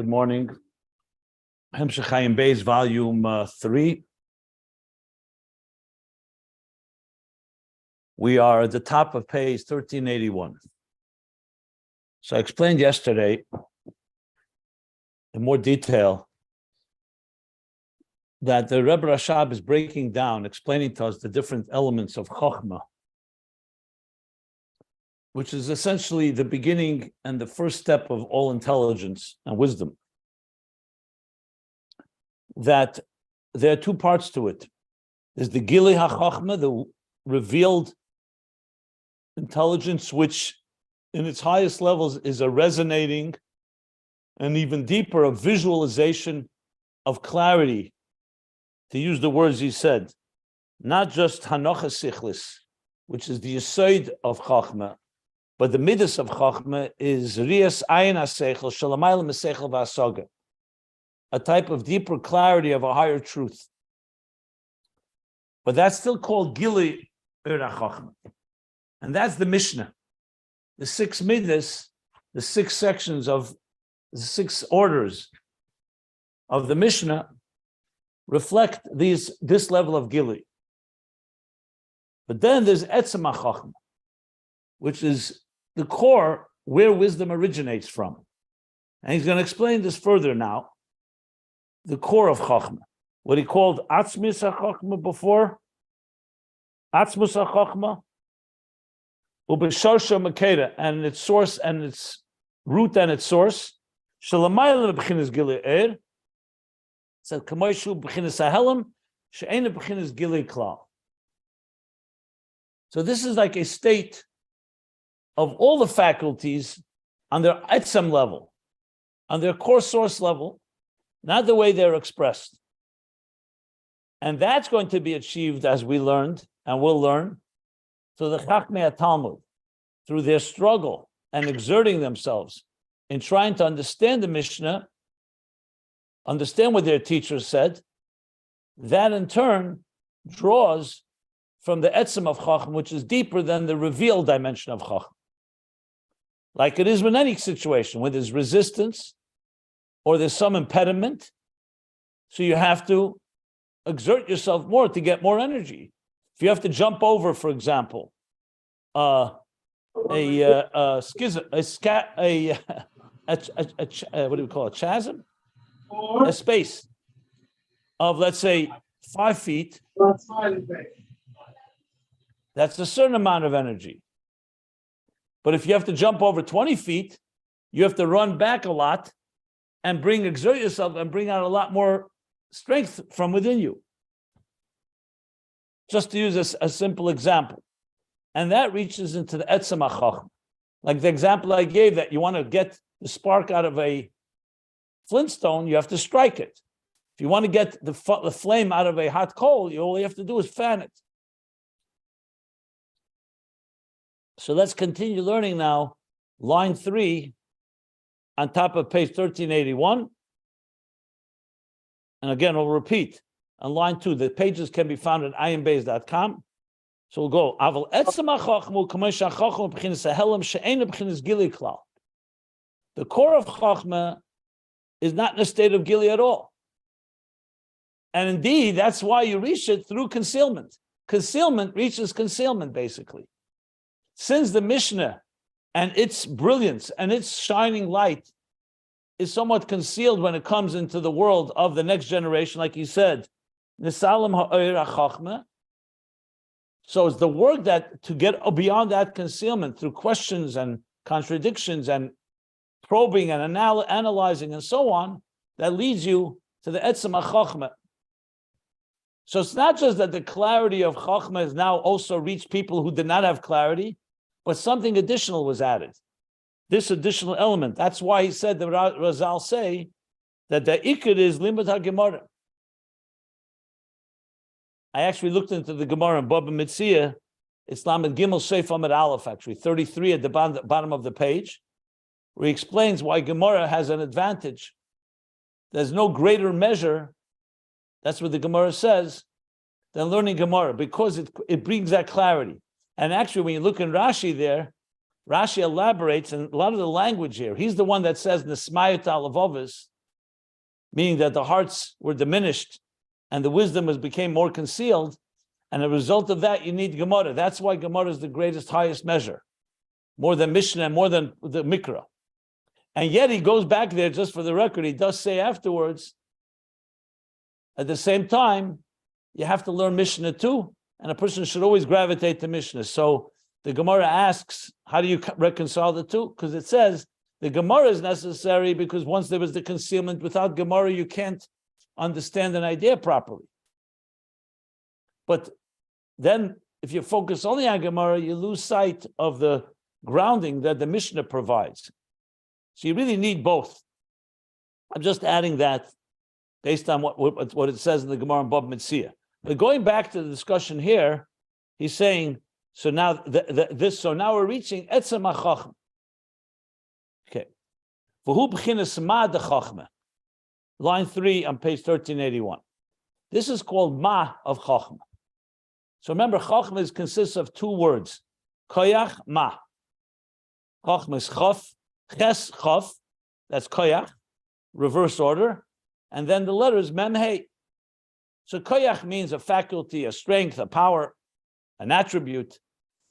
Good morning. Ayin Beis, volume 3. We are at the top of page 1381. So I explained yesterday in more detail that the Rebbe Rashab is breaking down, explaining to us the different elements of Chochma, which is essentially the beginning and the first step of all intelligence and wisdom. That there are two parts to it. There's the Gili HaChochma, the revealed intelligence, which in its highest levels is a resonating and even deeper a visualization of clarity, to use the words he said, not just Hanocha Sichlis, which is the Yesod of Chochma, but the Midas of Chochma is Rias Ayin HaSeichel, Shalamayla Meseichel V'Asaga, a type of deeper clarity of a higher truth. But that's still called Gili Chochma. And that's the Mishnah. The 6 Midas, the 6 sections of the 6 orders of the Mishnah reflect this level of Gili. But then there's Etzem of Chochma, which is the core where wisdom originates from. And he's going to explain this further now. The core of Chochma, what he called Atzmis HaChochma before, Atzmus HaChochma, Ubesharsha Makeda, and its source and its root and its source, Shalamayla B'chinas Gili Er, said Kamoishu B'chinas Ahelim, She'ena B'chinas Gili Klal. So this is like a state of all the faculties on their Etzem level, on their core source level, not the way they're expressed. And that's going to be achieved, as we learned, and will learn, through the Chachmei Talmud, through their struggle and exerting themselves in trying to understand the Mishnah, understand what their teachers said. That in turn draws from the Etzem of Chochma, which is deeper than the revealed dimension of Chochma. Like it is in any situation, where there's resistance, or there's some impediment, so you have to exert yourself more to get more energy. If you have to jump over, for example, what do we call it? Chasm? A space of, let's say, 5 feet. That's a certain amount of energy. But if you have to jump over 20 feet, you have to run back a lot and exert yourself and bring out a lot more strength from within you. Just to use a simple example. And that reaches into the Etzem of Chochma. Like the example I gave, that you want to get the spark out of a flintstone, you have to strike it. If you want to get the flame out of a hot coal, all you have to do is fan it. So let's continue learning now, line 3, on top of page 1381. And again, we'll repeat on line 2. The pages can be found at ayinbeis.com. So we'll go. The core of Chochma is not in a state of Gili at all. And indeed, that's why you reach it through concealment. Concealment reaches concealment, basically. Since the Mishnah and its brilliance and its shining light is somewhat concealed when it comes into the world of the next generation, like he said, Nisalim ha'oir ha'chochma. So it's the work that to get beyond that concealment through questions and contradictions and probing and analyzing and so on, that leads you to the Etzem of Chochma. So it's not just that the clarity of Chochma has now also reached people who did not have clarity, but something additional was added. This additional element. That's why he said, the Razal say, that the Ikar is Limud HaGemara. I actually looked into the Gemara in Baba Mitzvah, Islam at Gimel Seif Amid Aleph, actually, 33 at the bottom of the page, where he explains why Gemara has an advantage. There's no greater measure, that's what the Gemara says, than learning Gemara, because it brings that clarity. And actually, when you look in Rashi there, Rashi elaborates, and a lot of the language here, he's the one that says Nesmayot Alavovis, meaning that the hearts were diminished and the wisdom became more concealed. And as a result of that, you need Gemara. That's why Gemara is the greatest, highest measure, more than Mishnah and more than the Mikra. And yet he goes back there, just for the record, he does say afterwards, at the same time, you have to learn Mishnah too, and a person should always gravitate to Mishnah. So the Gemara asks, how do you reconcile the two? Because it says the Gemara is necessary because once there was the concealment, without Gemara, you can't understand an idea properly. But then if you focus only on Gemara, you lose sight of the grounding that the Mishnah provides. So you really need both. I'm just adding that based on what it says in the Gemara and Bab Metzia. But going back to the discussion here, he's saying, so now now we're reaching Etzem of Chochma. Okay. V'hu b'chinas ma de Chochma. Line 3 on page 1381. This is called ma of Chochma. So remember, Chochma consists of two words. Koyach, ma. Chochma is chof, ches, chof. That's koyach, reverse order. And then the letters mem, hey. So koyach means a faculty, a strength, a power, an attribute.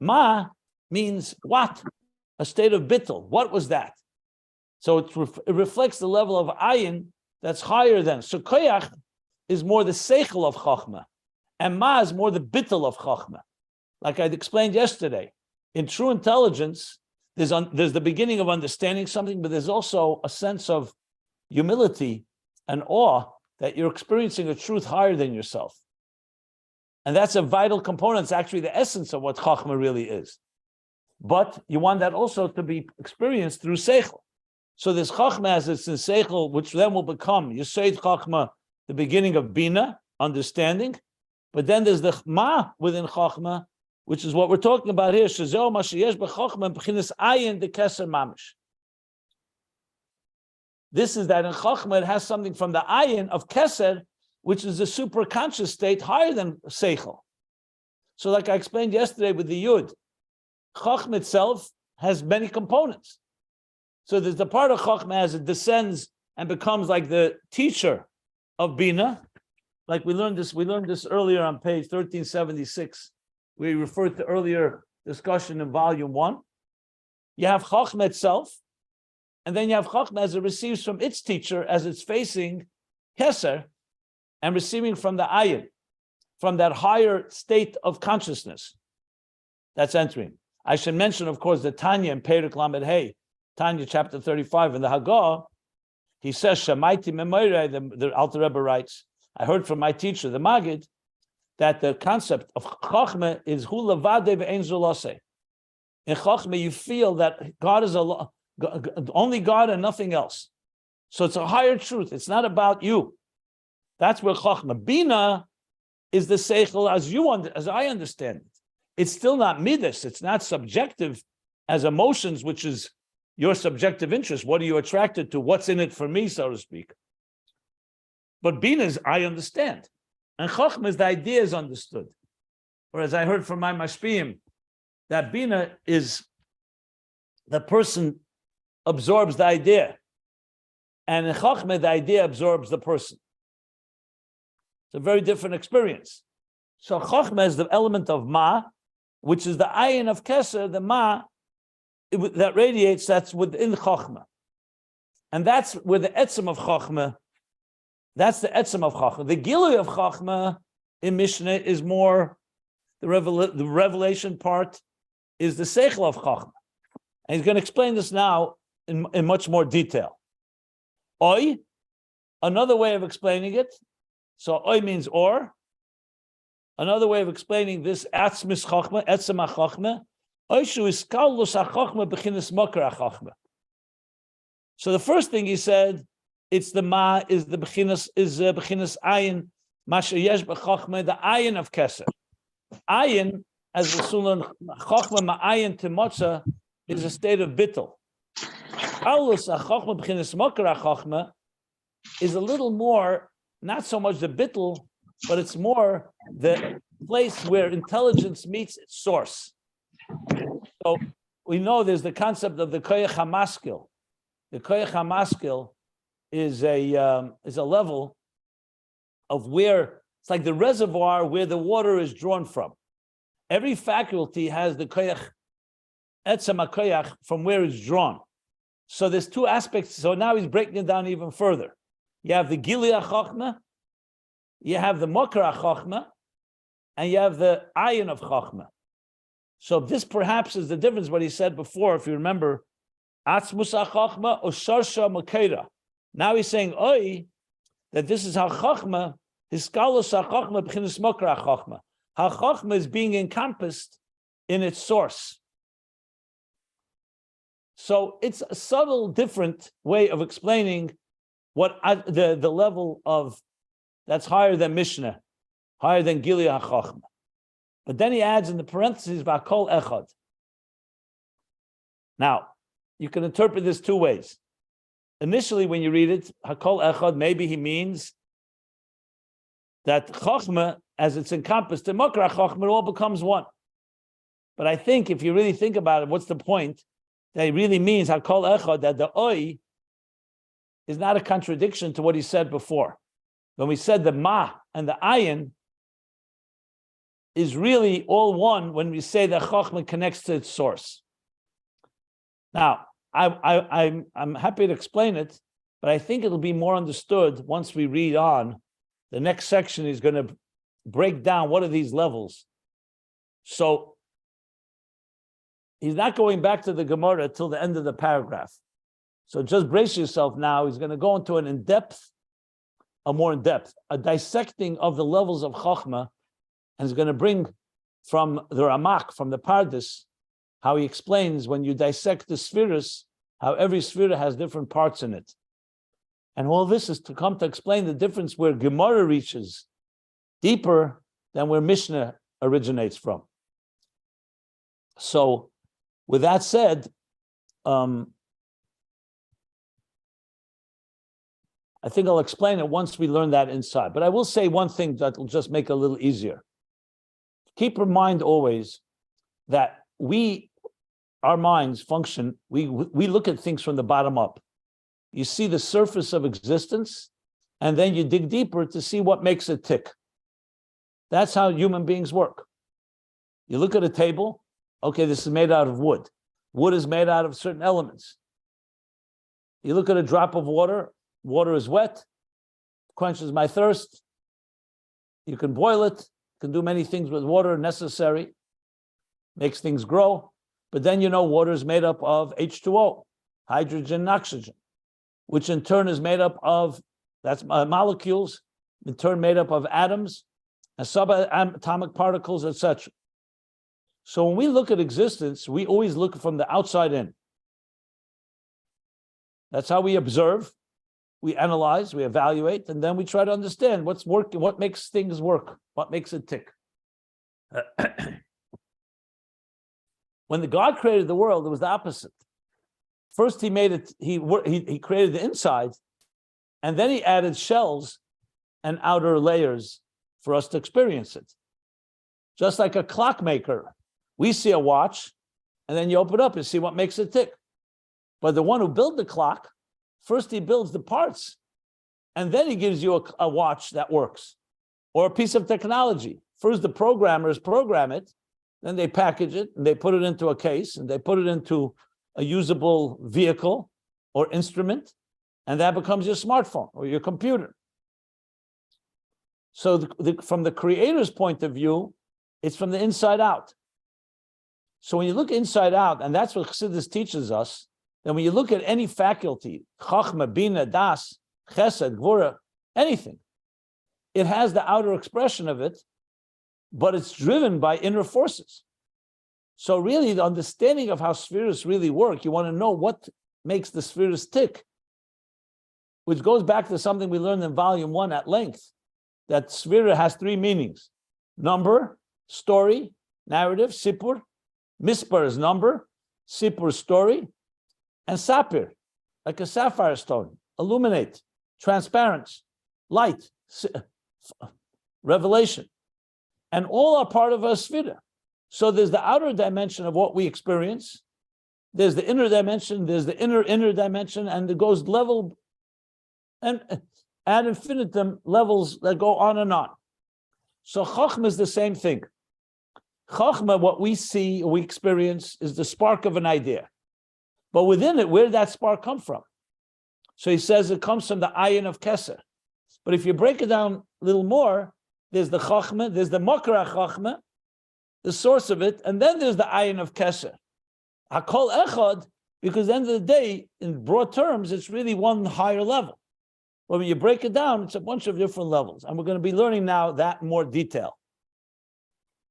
Ma means what? A state of bittul. What was that? So it reflects the level of ayin that's higher than. So koyach is more the seichel of chochma, and ma is more the bittul of chochma. Like I explained yesterday, in true intelligence, there's the beginning of understanding something, but there's also a sense of humility and awe that you're experiencing a truth higher than yourself. And that's a vital component. It's actually the essence of what Chochma really is. But you want that also to be experienced through Seichel. So this Chochma as it's in Seichel, which then will become Yesod Chochma, the beginning of Bina, understanding. But then there's the Ma within Chochma, which is what we're talking about here. Shezeo ma sheyesh b'Chochma b'chinas Ayin de Keser mamish. This is that in Chochma it has something from the Ayin of Keser, which is a superconscious state higher than Seichel. So like I explained yesterday with the Yud, Chochma itself has many components. So there's the part of Chochma as it descends and becomes like the teacher of Bina. Like we learned this earlier on page 1376. We referred to earlier discussion in volume 1. You have Chochma itself, and then you have Chochma as it receives from its teacher as it's facing Keser and receiving from the Ayin, from that higher state of consciousness that's entering. I should mention, of course, the Tanya in Perek Lamed Hey, Tanya chapter 35 in the Hagah, he says, Shamaiti Memoire, the Alter Rebbe writes, I heard from my teacher, the Magid, that the concept of Chochma is Hu Levade ve'ein zulase. In Chochma, you feel that God is only God and nothing else. So it's a higher truth. It's not about you. That's where Chochma. Bina is the Seichel as I understand it. It's still not midas. It's not subjective as emotions, which is your subjective interest. What are you attracted to? What's in it for me, so to speak? But Bina is I understand. And Chochma is the idea is understood. Or as I heard from my Mashpiyim, that Bina is the person absorbs the idea. And in Chochma, the idea absorbs the person. It's a very different experience. So Chochma is the element of Ma, which is the Ayin of Keser, the Ma that radiates, that's within Chochma. And that's where the Etzem of Chochma, that's the Etzem of Chochma. The Gilui of Chochma in Mishnah is more, the revelation part is the Seichel of Chochma. And he's going to explain this now in much more detail. Oy, another way of explaining it, so oy means or. Another way of explaining this atzmis chochma, etzem chochma, oyshu is kaulus chochma b'chinas makar chochma. So the first thing he said, it's the ma is the b'chinas ayin, masha yesh b'chochma, the ayin of keser. Ayin, as the sunan chochma ma'ayin timotza, is a state of bittul. Kaulus chochma b'chinas makar chochma is a little more. Not so much the bittul, but it's more the place where intelligence meets its source. So we know there's the concept of the koyach hamaskil. The koyach hamaskil is a level of where it's like the reservoir where the water is drawn from. Every faculty has the koyach, Etzem of Chochma, from where it's drawn. So there's two aspects. So now he's breaking it down even further. You have the Gilui Chochma, you have the Mokar Chochma, and you have the Ayin of Chochma. So this perhaps is the difference what he said before, if you remember, Atzmus Chochma or Sharsha Makera. Now he's saying, Oi, that this is how Chochma, Hiskalos Chochma, B'chinas Mokar Chochma. How Chochma is being encompassed in its source. So it's a subtle, different way of explaining what the level of that's higher than Mishnah, higher than Gilui HaChochma. But then he adds in the parentheses, V'akol Echad. Now, you can interpret this two ways. Initially, when you read it, Hakol Echad, maybe he means that Chochma, as it's encompassed in Mokar Chochma, it all becomes one. But I think if you really think about it, what's the point? That it really means Hakol Echad, that the Oi is not a contradiction to what he said before. When we said the Ma and the Ayin is really all one when we say that Chochma connects to its source. Now, I'm happy to explain it, but I think it'll be more understood once we read on. The next section is going to break down what are these levels. So he's not going back to the Gemara till the end of the paragraph. So just brace yourself now. He's going to go into a dissecting of the levels of Chochma, and he's going to bring from the Ramak, from the Pardes, how he explains when you dissect the spheres, how every sphere has different parts in it. And all this is to come to explain the difference where Gemara reaches deeper than where Mishnah originates from. So, with that said, I think I'll explain it once we learn that inside. But I will say one thing that will just make it a little easier. Keep in mind always that our minds function, we look at things from the bottom up. You see the surface of existence, and then you dig deeper to see what makes it tick. That's how human beings work. You look at a table, okay, this is made out of wood. Wood is made out of certain elements. You look at a drop of water, water is wet, quenches my thirst. You can boil it, can do many things with water necessary, makes things grow. But then you know water is made up of H2O, hydrogen and oxygen, which in turn is made up of, that's molecules, in turn made up of atoms and subatomic particles, etc. So when we look at existence, we always look from the outside in. That's how we observe, we analyze, we evaluate, and then we try to understand what's working, what makes things work, what makes it tick. When the God created the world, it was the opposite. First, he made it. He created the inside, and then he added shells and outer layers for us to experience it. Just like a clockmaker, we see a watch, and then you open it up and see what makes it tick. But the one who built the clock, first he builds the parts, and then he gives you a watch that works, or a piece of technology. First, the programmers program it. Then they package it, and they put it into a case, and they put it into a usable vehicle or instrument, and that becomes your smartphone or your computer. So from the creator's point of view, it's from the inside out. So when you look inside out, and that's what Chassidus teaches us, then when you look at any faculty, Chochma, Bina, Das, Chesed, Gvura, anything, it has the outer expression of it, but it's driven by inner forces. So really, the understanding of how spheres really work, you want to know what makes the spheres tick, which goes back to something we learned in volume 1 at length, that sphere has 3 meanings: number, story, narrative, sipur. Mispar is number, sipur is story, and sapir, like a sapphire stone, illuminate, transparent, light, revelation. And all are part of a sphere. So there's the outer dimension of what we experience, There's the inner dimension, there's the inner dimension, and it goes level and ad infinitum levels that go on and on. So Chochma is the same thing. Chochma, what we see, we experience, is the spark of an idea. But within it, where did that spark come from? So he says it comes from the Ayin of Keser. But if you break it down a little more, there's the Chochma, there's the Makra Chochma, the source of it, and then there's the Ayin of Keser. Hakol Echad, because at the end of the day, in broad terms, it's really one higher level. But when you break it down, it's a bunch of different levels. And we're going to be learning now that in more detail.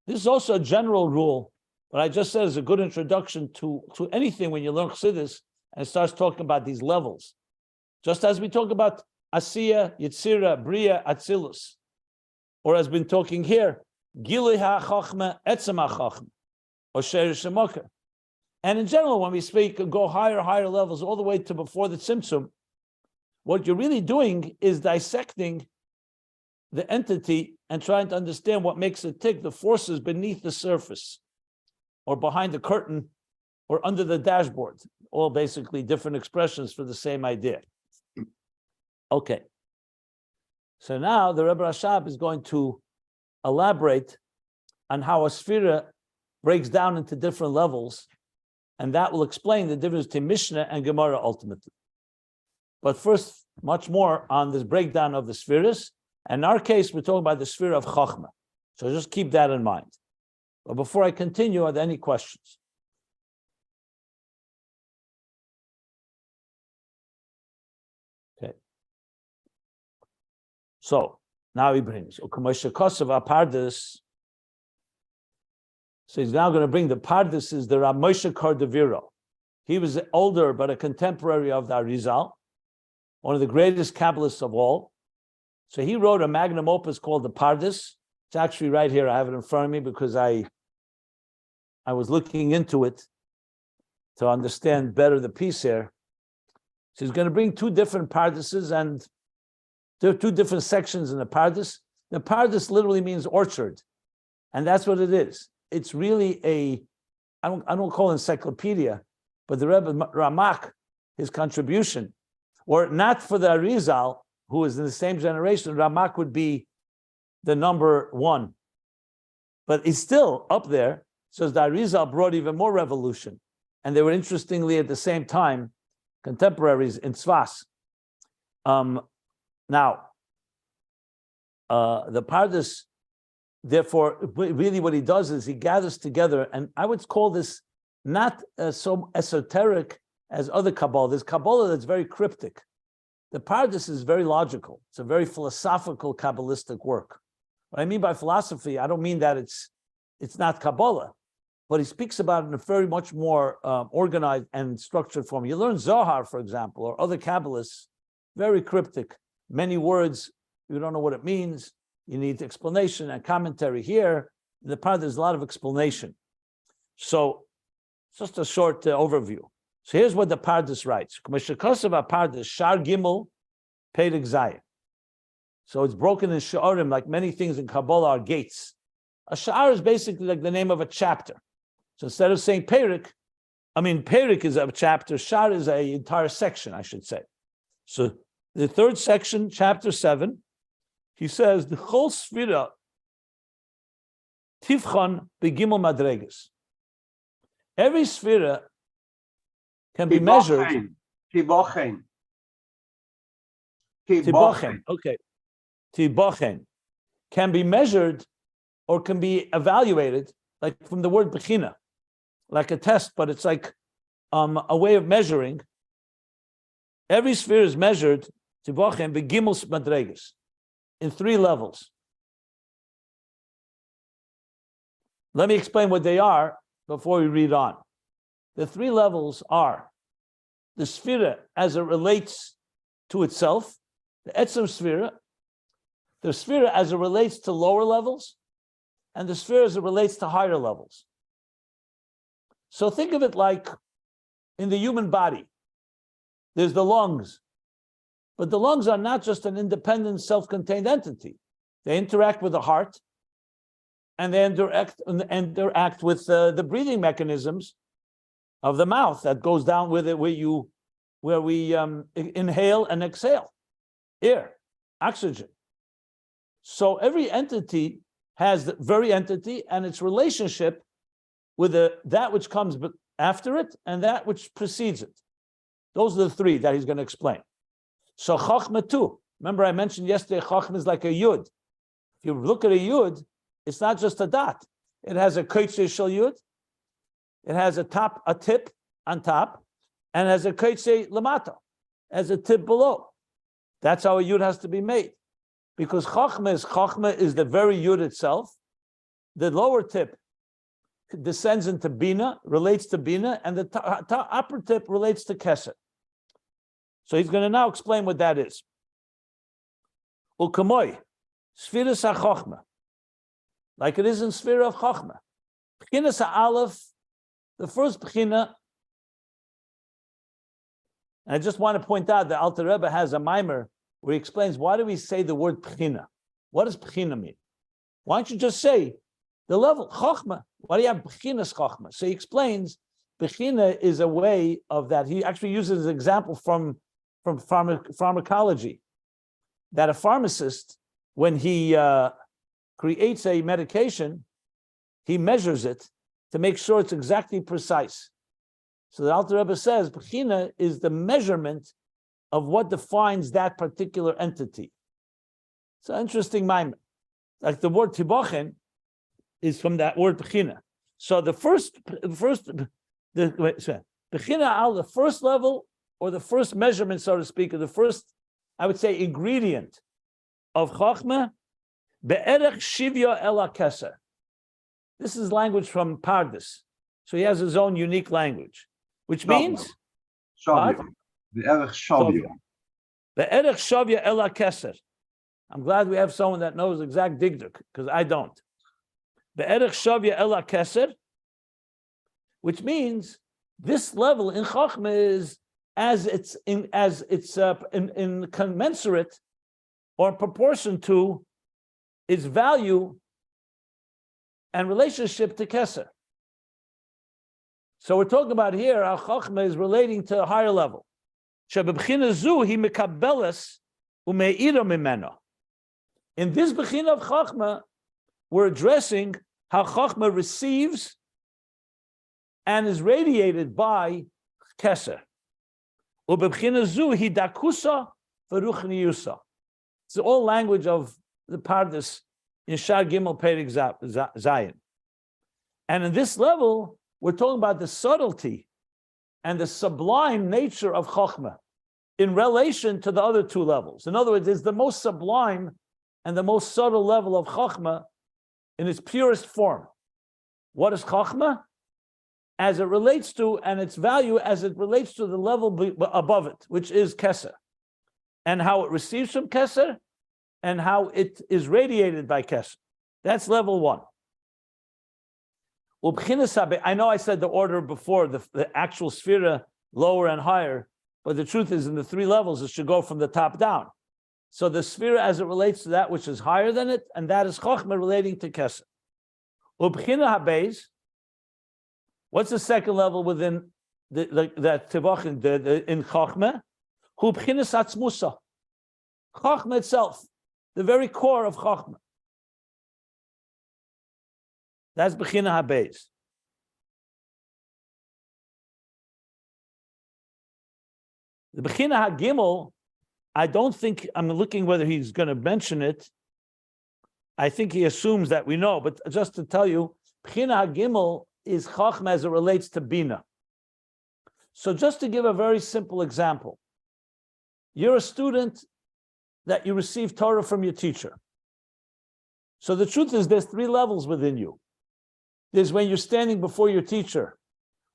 This is also a general rule, but I just said is a good introduction to anything when you learn Chassidus and it starts talking about these levels. Just as we talk about Asiya, Yitzira, Bria, Atzilus, or as been talking here, Gilui HaChochma, Etzem of Chochma, or Sherish Shemoker. And in general, when we speak and go higher levels, all the way to before the Tzimtzum, what you're really doing is dissecting the entity and trying to understand what makes it tick, the forces beneath the surface, or behind the curtain, or under the dashboard. All basically different expressions for the same idea. Okay. So now the Rebbe Rashab is going to elaborate on how a sphere breaks down into different levels, and that will explain the difference between Mishnah and Gemara ultimately. But first, much more on this breakdown of the spheres. And in our case, we're talking about the sphere of Chochma. So just keep that in mind. But before I continue, are there any questions? Okay. So now he brings Pardes. So he's now going to bring the Pardes, is the Rav Moshe Cordovero. He was older, but a contemporary of the Arizal, one of the greatest Kabbalists of all. So he wrote a magnum opus called the Pardes. It's actually right here. I have it in front of me because I was looking into it to understand better the piece here. So he's going to bring two different Pardeses, and there are two different sections in the Pardes. The Pardes literally means orchard, and that's what it is. It's really I don't call it encyclopedia, but the Rebbe Ramak, his contribution, or not for the Arizal, who is in the same generation, Ramak would be the number one. But he's still up there, so the Arizal brought even more revolution. And they were interestingly at the same time contemporaries in Tzfas. The Pardes, therefore, really what he does is he gathers together, and I would call this not so esoteric as other Kabbalah. There's Kabbalah that's very cryptic. The Pardes is very logical. It's a very philosophical, Kabbalistic work. What I mean by philosophy, I don't mean that it's not Kabbalah, but he speaks about it in a very much more organized and structured form. You learn Zohar, for example, or other Kabbalists, very cryptic. Many words, you don't know what it means. You need explanation and commentary here. In the Pardes, there's a lot of explanation. So, just a short overview. So here's what the Pardes writes. Pardes, Shar Gimel, Perek Zayin. So it's broken in Sha'arim, like many things in Kabbalah are gates. A Sha'ar is basically like the name of a chapter. So instead of saying Perek is a chapter, Shar is an entire section, I should say. So the third section, chapter 7, he says, the whole Sfira Tivchan Begimel Madreges. Every Sfira can be measured. Tibochen. Okay. Tibochen can be measured or can be evaluated, like from the word bechina, like a test, but it's like a way of measuring. Every sphere is measured tibochen begimel madreges in 3 levels. Let me explain what they are before we read on. The 3 levels are the sphere as it relates to itself, the Etzem sphere, the sphere as it relates to lower levels, and the sphere as it relates to higher levels. So think of it like in the human body, there's the lungs, but the lungs are not just an independent, self-contained entity. They interact with the heart, and they interact with the breathing mechanisms of the mouth that goes down with it, where we inhale and exhale air, oxygen. So every entity has the very entity and its relationship with that which comes after it and that which precedes it. Those are the three that he's going to explain. So Chochma too. Remember I mentioned yesterday, Chochma is like a yud. If you look at a yud, it's not just a dot. It has a koitze shel yud. It has a tip on top, and has a koitze lamata, as a tip below. That's how a yud has to be made. Because Chochma is the very yud itself. The lower tip descends into Bina, relates to Bina, and the upper tip relates to Keser. So he's going to now explain what that is. Ukamoy, Sfiras HaChochma, like it is in Sfira of Chochma. B'chinas HaAleph, the first B'china, and I just want to point out that Alter Rebbe has a mimer where he explains, why do we say the word B'china? What does B'china mean? Why don't you just say the level, Chochma? Why do you have B'chinas Chochma? So he explains, B'china is a way of that. He actually uses an example from pharmacology, that a pharmacist, when he creates a medication, he measures it to make sure it's exactly precise. So the Alter Rebbe says, B'china is the measurement of what defines that particular entity. It's an interesting mimer. Like the word tibochen is from that word B'china. So the B'china, the first level, or the first measurement, so to speak, or the first, I would say, ingredient of Chochma, be'erech shivya ela keser. This is language from Pardes. So he has his own unique language, which means Shavya. Be'erech shavya. Be'erech shavya ela keser. I'm glad we have someone that knows exact digduk, because I don't. Be'erech shavya ela keser, which means this level in Chochma is as it's in commensurate or in proportion to its value and relationship to Keser. So we're talking about here how Chochma is relating to a higher level. In this Bechina of Chochma, we're addressing how Chochma receives and is radiated by Keser. It's all language of the Pardes in Shar Gimel Perek Zayin. And in this level, we're talking about the subtlety and the sublime nature of Chochma in relation to the other two levels. In other words, it's the most sublime and the most subtle level of Chochma in its purest form. What is Chochma? As it relates to, and its value as it relates to the level above it, which is Keser, and how it receives from Keser, and how it is radiated by Keser. That's level one. I know I said the order before, the actual Sphira, lower and higher, but the truth is in the three levels, it should go from the top down. So the Sphira as it relates to that which is higher than it, and that is Chochma relating to Keser. Ubchina HaBeis, what's the second level within that Tivachin in Chochma? Hu b'chinas atzmusa. Chochma itself, the very core of Chochma. That's b'china habeis. The b'china hagimel, I don't think, I'm looking whether he's going to mention it. I think he assumes that we know, but just to tell you, b'china hagimel is Chochma as it relates to Bina. So just to give a very simple example, you're a student that you receive Torah from your teacher. So the truth is there's three levels within you. There's when you're standing before your teacher,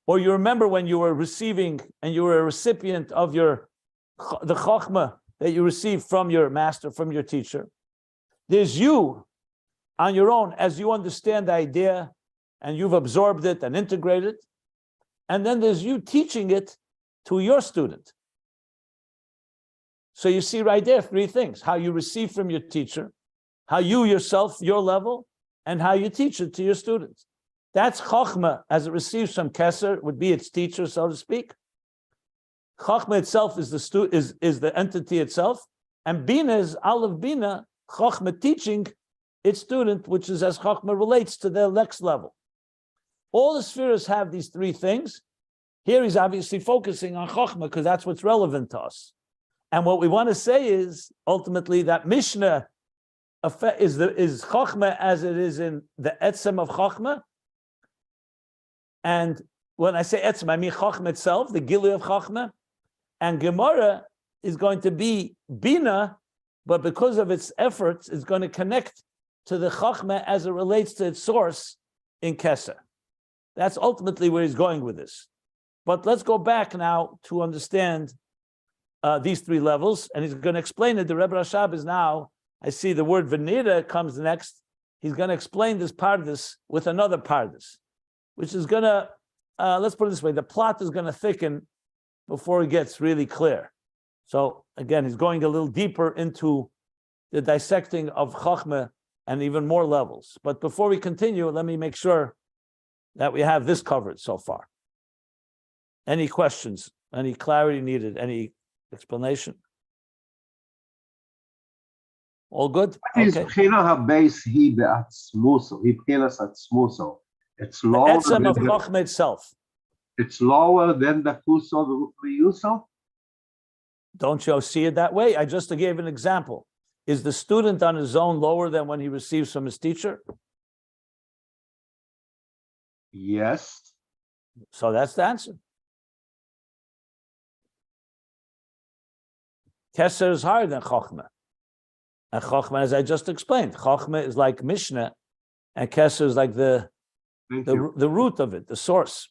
or you remember when you were receiving and you were a recipient of the Chochma that you received from your master, from your teacher. There's you on your own as you understand the idea and you've absorbed it and integrated. And then there's you teaching it to your student. So you see right there three things: how you receive from your teacher, how you yourself, your level, and how you teach it to your students. That's Chochma as it receives from Keser, would be its teacher, so to speak. Chochma itself is the entity itself, and Bina is Aleph Bina, Chochma teaching its student, which is as Chochma relates to their next level. All the spheres have these three things. Here he's obviously focusing on Chochma because that's what's relevant to us. And what we want to say is ultimately that Mishnah is Chochma as it is in the Etzem of Chochma. And when I say Etzem, I mean Chochma itself, the Gilui of Chochma. And Gemara is going to be Bina, but because of its efforts, it's going to connect to the Chochma as it relates to its source in Keser. That's ultimately where he's going with this. But let's go back now to understand these three levels, and he's going to explain it. The Rebbe Rashab is now, I see the word Venira comes next. He's going to explain this Pardes with another Pardes, which is going to, let's put it this way, the plot is going to thicken before it gets really clear. So again, he's going a little deeper into the dissecting of Chochma and even more levels. But before we continue, let me make sure that we have this covered so far. Any questions? Any clarity needed? Any explanation? All good? Okay. Ayin Beis he be'atzmuso. He b'chinas atzmuso. It's lower Etzem of Chochma itself. It's lower than the kuso v'yuso. Don't you see it that way? I just gave an example. Is the student on his own lower than when he receives from his teacher? Yes. So that's the answer. Keser is higher than Chochma. And Chochma, as I just explained, Chochma is like Mishnah, and Keser is like the root of it, the source.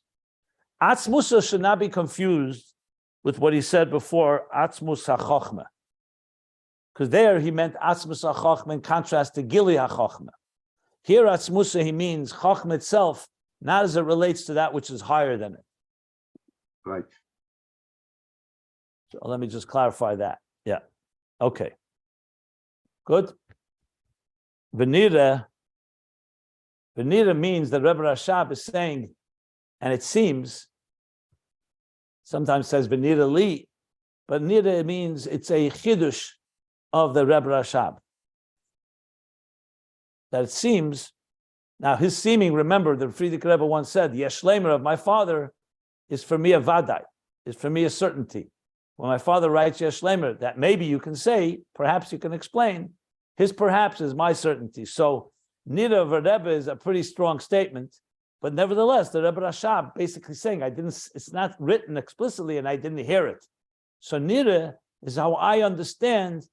Atzmusa should not be confused with what he said before, Atzmus HaChochma. Because there he meant Atzmus HaChochma in contrast to Gili HaChochma. Here Atzmusa, he means Chochma itself, not as it relates to that which is higher than it. Right. So let me just clarify that. Yeah. Okay. Good. Venira means that Rebbe Rashab is saying, and it seems, sometimes says Venira li, but Nira means it's a chidush of the Rebbe Rashab. That it seems, now his seeming, remember, the Friedrich Rebbe once said, the Yeshlemer of my father is for me a vadai, is for me a certainty. When my father writes Yeshlemer, that maybe you can say, perhaps you can explain, his perhaps is my certainty. So Nira of Rebbe is a pretty strong statement, but nevertheless, the Rebbe Rashab basically saying, it's not written explicitly and I didn't hear it. So Nira is how I understand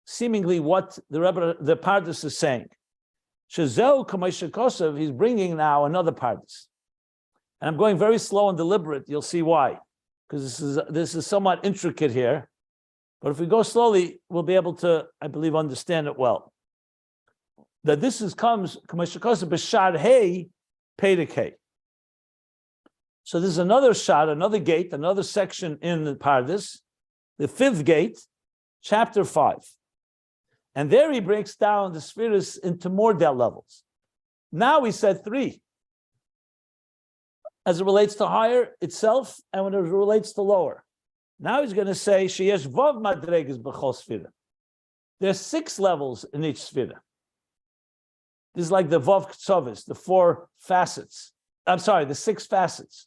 seemingly what the Pardes is saying. Shazeu Kamesha Kosev, he's bringing now another Pardes. And I'm going very slow and deliberate. You'll see why. Because this is somewhat intricate here. But if we go slowly, we'll be able to, I believe, understand it well. That this comes, Kamesha Kosev, B'shad Hey, Pedike. So there's another shot, another gate, another section in the Pardes, the fifth gate, chapter 5. And there he breaks down the spheres into more levels. Now he said 3. As it relates to higher itself and when it relates to lower. Now he's going to say, Sheyesh Vav Madreges B'chol Sfira. There's 6 levels in each Sfira. This is like the Vav Ktsovis, the 4 facets. I'm sorry, the 6 facets.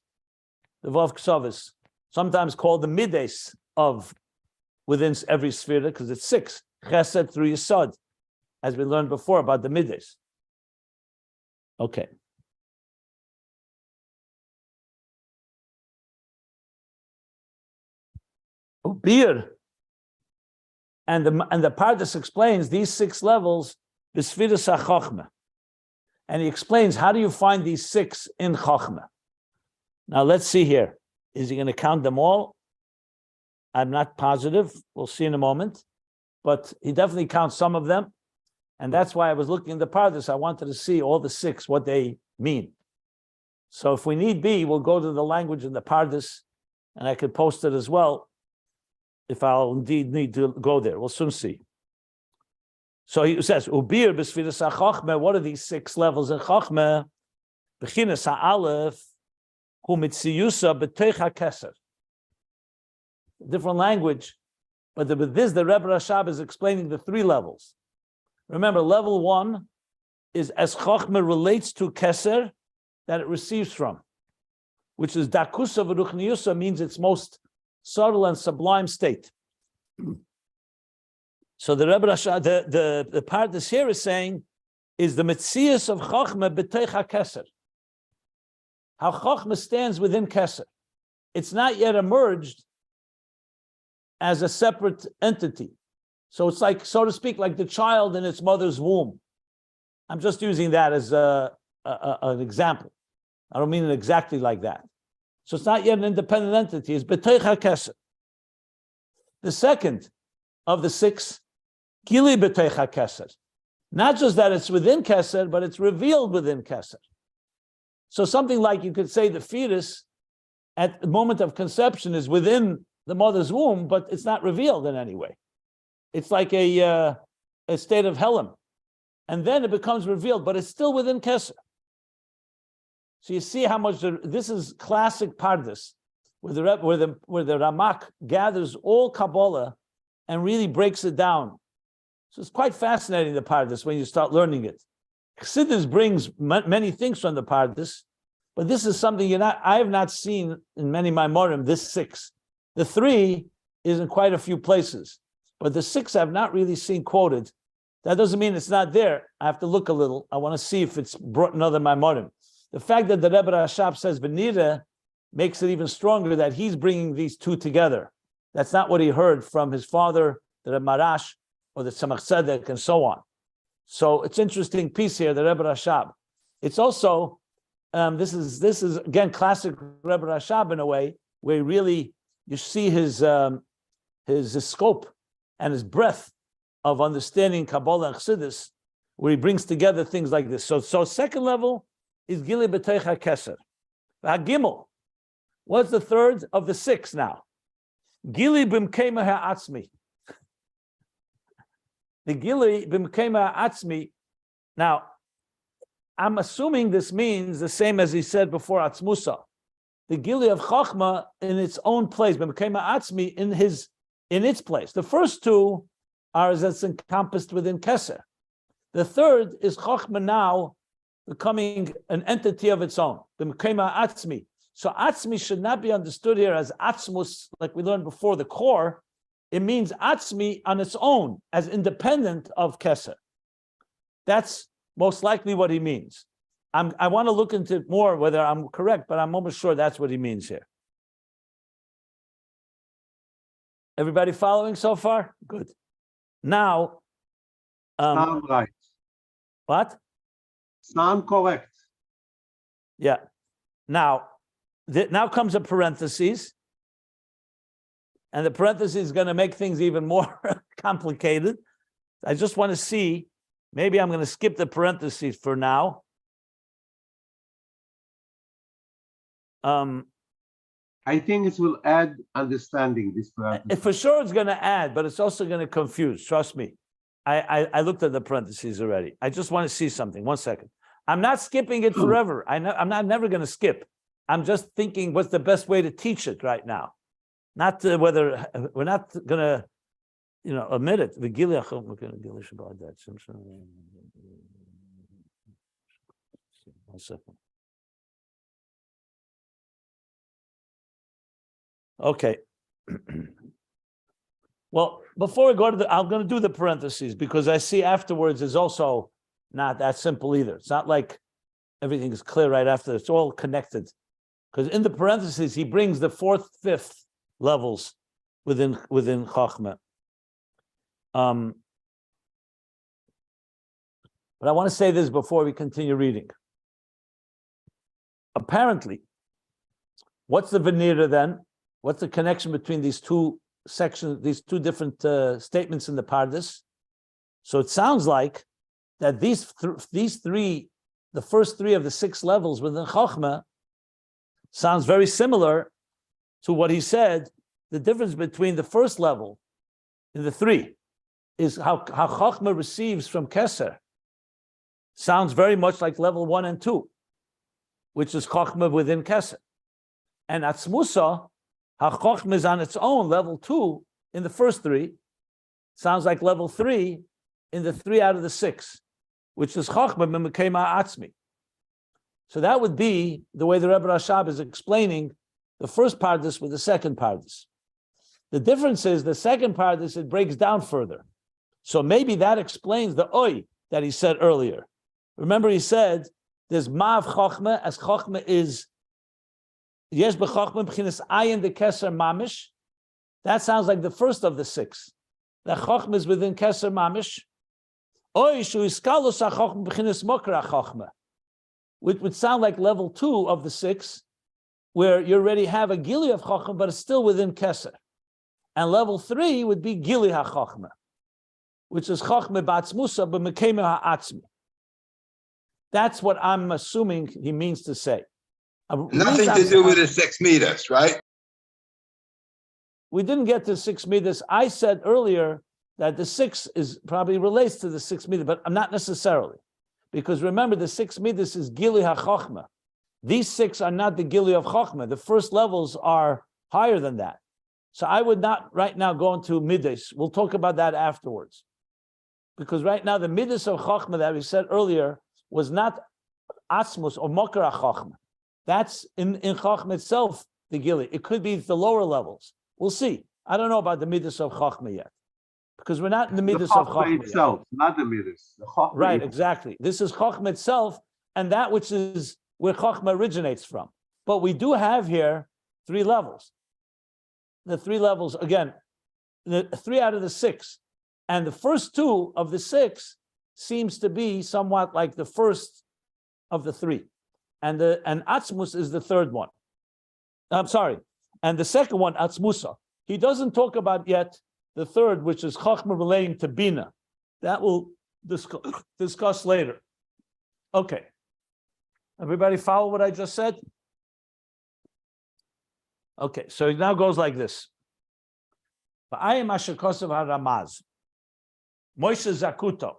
The Vav Ktsovis, sometimes called the Mides of within every Sfira, because it's 6. Chesed through Yesod, as we learned before about the Mides. Okay. Ubir, and the Pardes explains these 6 levels, the Sfiras HaChochma. And he explains, how do you find these 6 in Chochma? Now let's see here. Is he going to count them all? I'm not positive. We'll see in a moment. But he definitely counts some of them. And that's why I was looking in the Pardes. I wanted to see all the 6, what they mean. So if we need be, we'll go to the language in the Pardes, and I could post it as well, if I'll indeed need to go there. We'll soon see. So he says, Ubir b'sfiras HaChochma, what are these 6 levels in Chochma? Bechinas ha'alef hu mitziyusa b'teich ha'keser. Different language, but with this, the Rebbe Rashab is explaining the three levels. Remember, level one is as Chochma relates to Keser that it receives from, which is Dakusa v'ruchniyusa, means its most subtle and sublime state. So the Rebbe Rashab, the part this here is saying is the Metzias of Chochma b'teich ha'keser. How Chochma stands within Keser. It's not yet emerged as a separate entity. So it's like, so to speak, like the child in its mother's womb. I'm just using that as an example. I don't mean it exactly like that. So it's not yet an independent entity. It's b'teich ha'keser. The second of the six, gili b'teich ha'keser. Not just that it's within Keser, but it's revealed within Keser. So something like you could say the fetus at the moment of conception is within the mother's womb, but it's not revealed in any way. It's like a state of Helam. And then it becomes revealed, but it's still within Keser. So you see how much this is classic Pardes, where the Ramak gathers all Kabbalah and really breaks it down. So it's quite fascinating, the Pardes, when you start learning it. Chassidus brings many things from the Pardes, but this is something I have not seen in many Maimorim, this six. The three is in quite a few places, but the six I've not really seen quoted. That doesn't mean it's not there. I have to look a little. I want to see if it's brought in other Maimorim. The fact that the Rebbe Rashab says Benira makes it even stronger that he's bringing these two together. That's not what he heard from his father, the Rebbe Marash, or the Tzemach Tzedek, and so on. So it's interesting piece here, the Rebbe Rashab. It's also, this is again classic Rebbe Rashab in a way, where really you see his scope and his breadth of understanding Kabbalah and Chassidus, where he brings together things like this. So second level is Gili B'teich HaKeser. Gimel. What's the third of the six now? Gili B'mkema Ha'atzmi. The Gili B'mkema Ha'atzmi. Now, I'm assuming this means the same as he said before Atzmusa. The Gili of Chochma in its own place, B'mkema Ha'atzmi in its place. The first two are as it's encompassed within Keser. The third is Chochma now becoming an entity of its own, the Mekema Atzmi. So Atzmi should not be understood here as Atzmus, like we learned before, the core. It means Atzmi on its own, as independent of Keser. That's most likely what he means. I want to look into it more, whether I'm correct, but I'm almost sure that's what he means here. Everybody following so far? Good. Now, sound right. What? Sound correct. Yeah. Now comes a parenthesis, and the parenthesis is going to make things even more complicated. I just want to see, maybe I'm going to skip the parentheses for now. I think it will add understanding, this parenthesis. For sure it's going to add, but it's also going to confuse. Trust me. I looked at the parentheses already. I just want to see something. 1 second. I'm not skipping it forever. I'm never going to skip. I'm just thinking what's the best way to teach it right now. Not whether we're not going to, omit it. One second. Okay. Well, before we go to I'm going to do the parentheses because I see afterwards is also not that simple either. It's not like everything is clear right after. It's all connected. Because in the parentheses, he brings the fourth, fifth levels within Chochma. But I want to say this before we continue reading. Apparently, what's the Venira then? What's the connection between these two sections, these two different statements in the Pardes? So it sounds like that these three, the first three of the six levels within Chochma, sounds very similar to what he said. The difference between the first level and the three is how Chochma receives from Keser. Sounds very much like level 1 and 2. which is Chochma within Keser. And Atzmusa, HaChochma is on its own, level 2 in the first 3. Sounds like level 3 in the 3 out of the 6, which is Chochma B'Mekema Atzmi. So that would be the way the Rebbe Rashab is explaining the first Pardes with the second Pardes. The difference is the second Pardes, it breaks down further. So maybe that explains the Oy that he said earlier. Remember he said, there's Ma'av Chochma, as Chochma is Yesh b'Chochma b'chinas Ayin the Keser Mamish. That sounds like the first of the 6. The Chochma is within Keser Mamish. Oy shu iskalos ha-Chochma b'chinas Mokra Chochma, which would sound like level 2 of the 6, where you already have a Gili of Chochma, but it's still within Keser. And level 3 would be Gili ha-Chochma, which is Chochma b'atzmusa b'mekeme ha'atzmi. That's what I'm assuming he means to say. Nothing to do with the 6 meters, right? We didn't get to 6 meters. I said earlier that the 6 is probably relates to the 6 meters, but not necessarily. Because remember, the 6 meters is Gili HaChochma. These 6 are not the Gili of Chochma. The first levels are higher than that. So I would not right now go into Midas. We'll talk about that afterwards. Because right now, the Midas of Chochma that we said earlier was not Asmus or Mokra Chochma. That's in Chochma itself, the Gili. It could be the lower levels. We'll see. I don't know about the Midas of Chochma yet. Because we're not in the Midas of Chochma itself, not the Midas. The Chochma right, exactly. This is Chochma itself, and that which is where Chochma originates from. But we do have here 3 levels. The 3 levels, again, the 3 out of the 6. And the first 2 of the 6 seems to be somewhat like the first of the 3. And Atzmus is the third one. I'm sorry. And the second one, Atzmusa. He doesn't talk about yet the third, which is Chochma relating to Bina. That we'll discuss later. Okay. Everybody follow what I just said? Okay, so it now goes like this. Ayin Asher Kosev HaRamaz. Moshe Zakuto.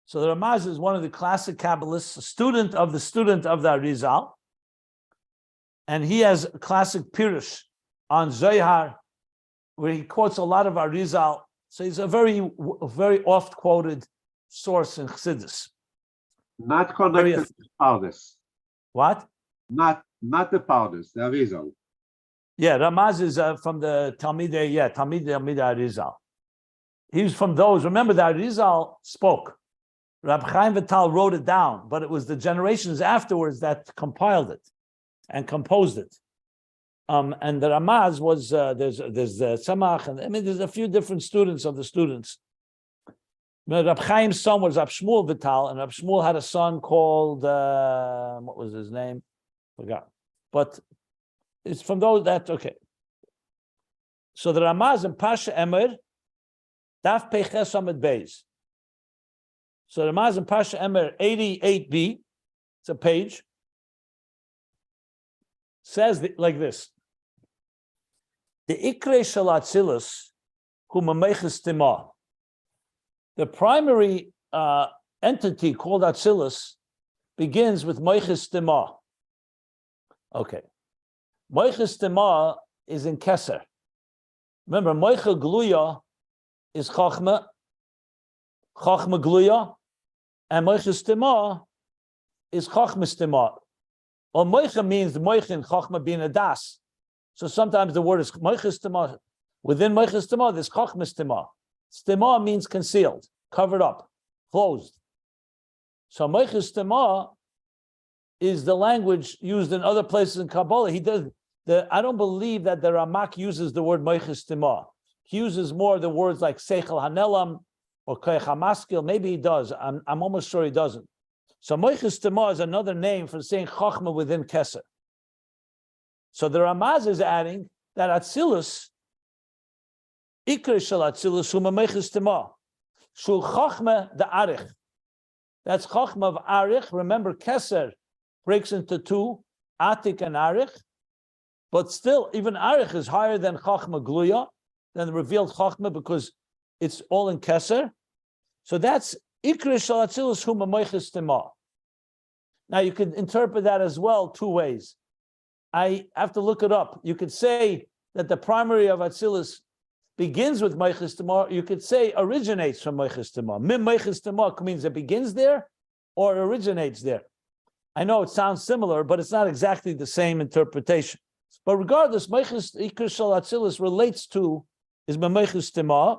So the Ramaz is one of the classic Kabbalists, a student of the Arizal. And he has a classic Pirush on Zohar, where he quotes a lot of Arizal. So he's a very oft quoted source in Chassidus. Not connected to Pardes. What? Not the Pardes, the Arizal. Yeah, Ramaz is from the Talmidei Arizal. He was from those. Remember that Arizal spoke. Rab Chaim Vital wrote it down, but it was the generations afterwards that compiled it and composed it. And the Ramaz was there's the Tzemach, and I mean there's a few different students of the students. Rab Chaim's son was Rab Shmuel Vital, and Rab Shmuel had a son called what was his name? Forgot. But it's from those that okay. So the Ramaz and Pasha Emer, Daf Peches Amid Beis. So the Ramaz and Pasha Emer 88b, it's a page, says like this. The Ikre Shel Atzilus Hu Mameches Tima. The primary entity called Atzilus begins with Meiches Tima. Okay. Meiches Tima is in Keser. Remember, Meicha Gluya is Chochma Gluya, and Meiches Tima is Chochma Tima. Well, Meicha means the Meichin, Chochma being a das. So sometimes the word is Meiches Tima. Within Meiches Tima, there's Chochma Tima. Stima means concealed, covered up, closed. So Meiches Tima is the language used in other places in Kabbalah. I don't believe that the Ramak uses the word Meiches Tima. He uses more the words like Seichel Hanelam or Koyach HaMaskil. Maybe he does. I'm almost sure he doesn't. So Meiches Tima is another name for saying Chochma within Keser. So the Ramaz is adding that Atzilus, Ikr Shel Atzilus Hu Meiches Tima, Shul Chochma the Arich. That's Chochma of Arich. Remember, Keser breaks into 2, Atik and Arich. But still, even Arich is higher than Chochma Gluya, than the revealed Chochma, because it's all in Keser. So that's Ikra Shel Atzilus Hu Meiches Tima. Now you could interpret that as well two ways. I have to look it up. You could say that the primary of Atzilus begins with Meiches Tamar. You could say originates from Meiches Tamar. Mim Meiches Tamar means it begins there or it originates there. I know it sounds similar, but it's not exactly the same interpretation. But regardless, Meiches Iker Shal Atzilus relates to is Meiches Tamar.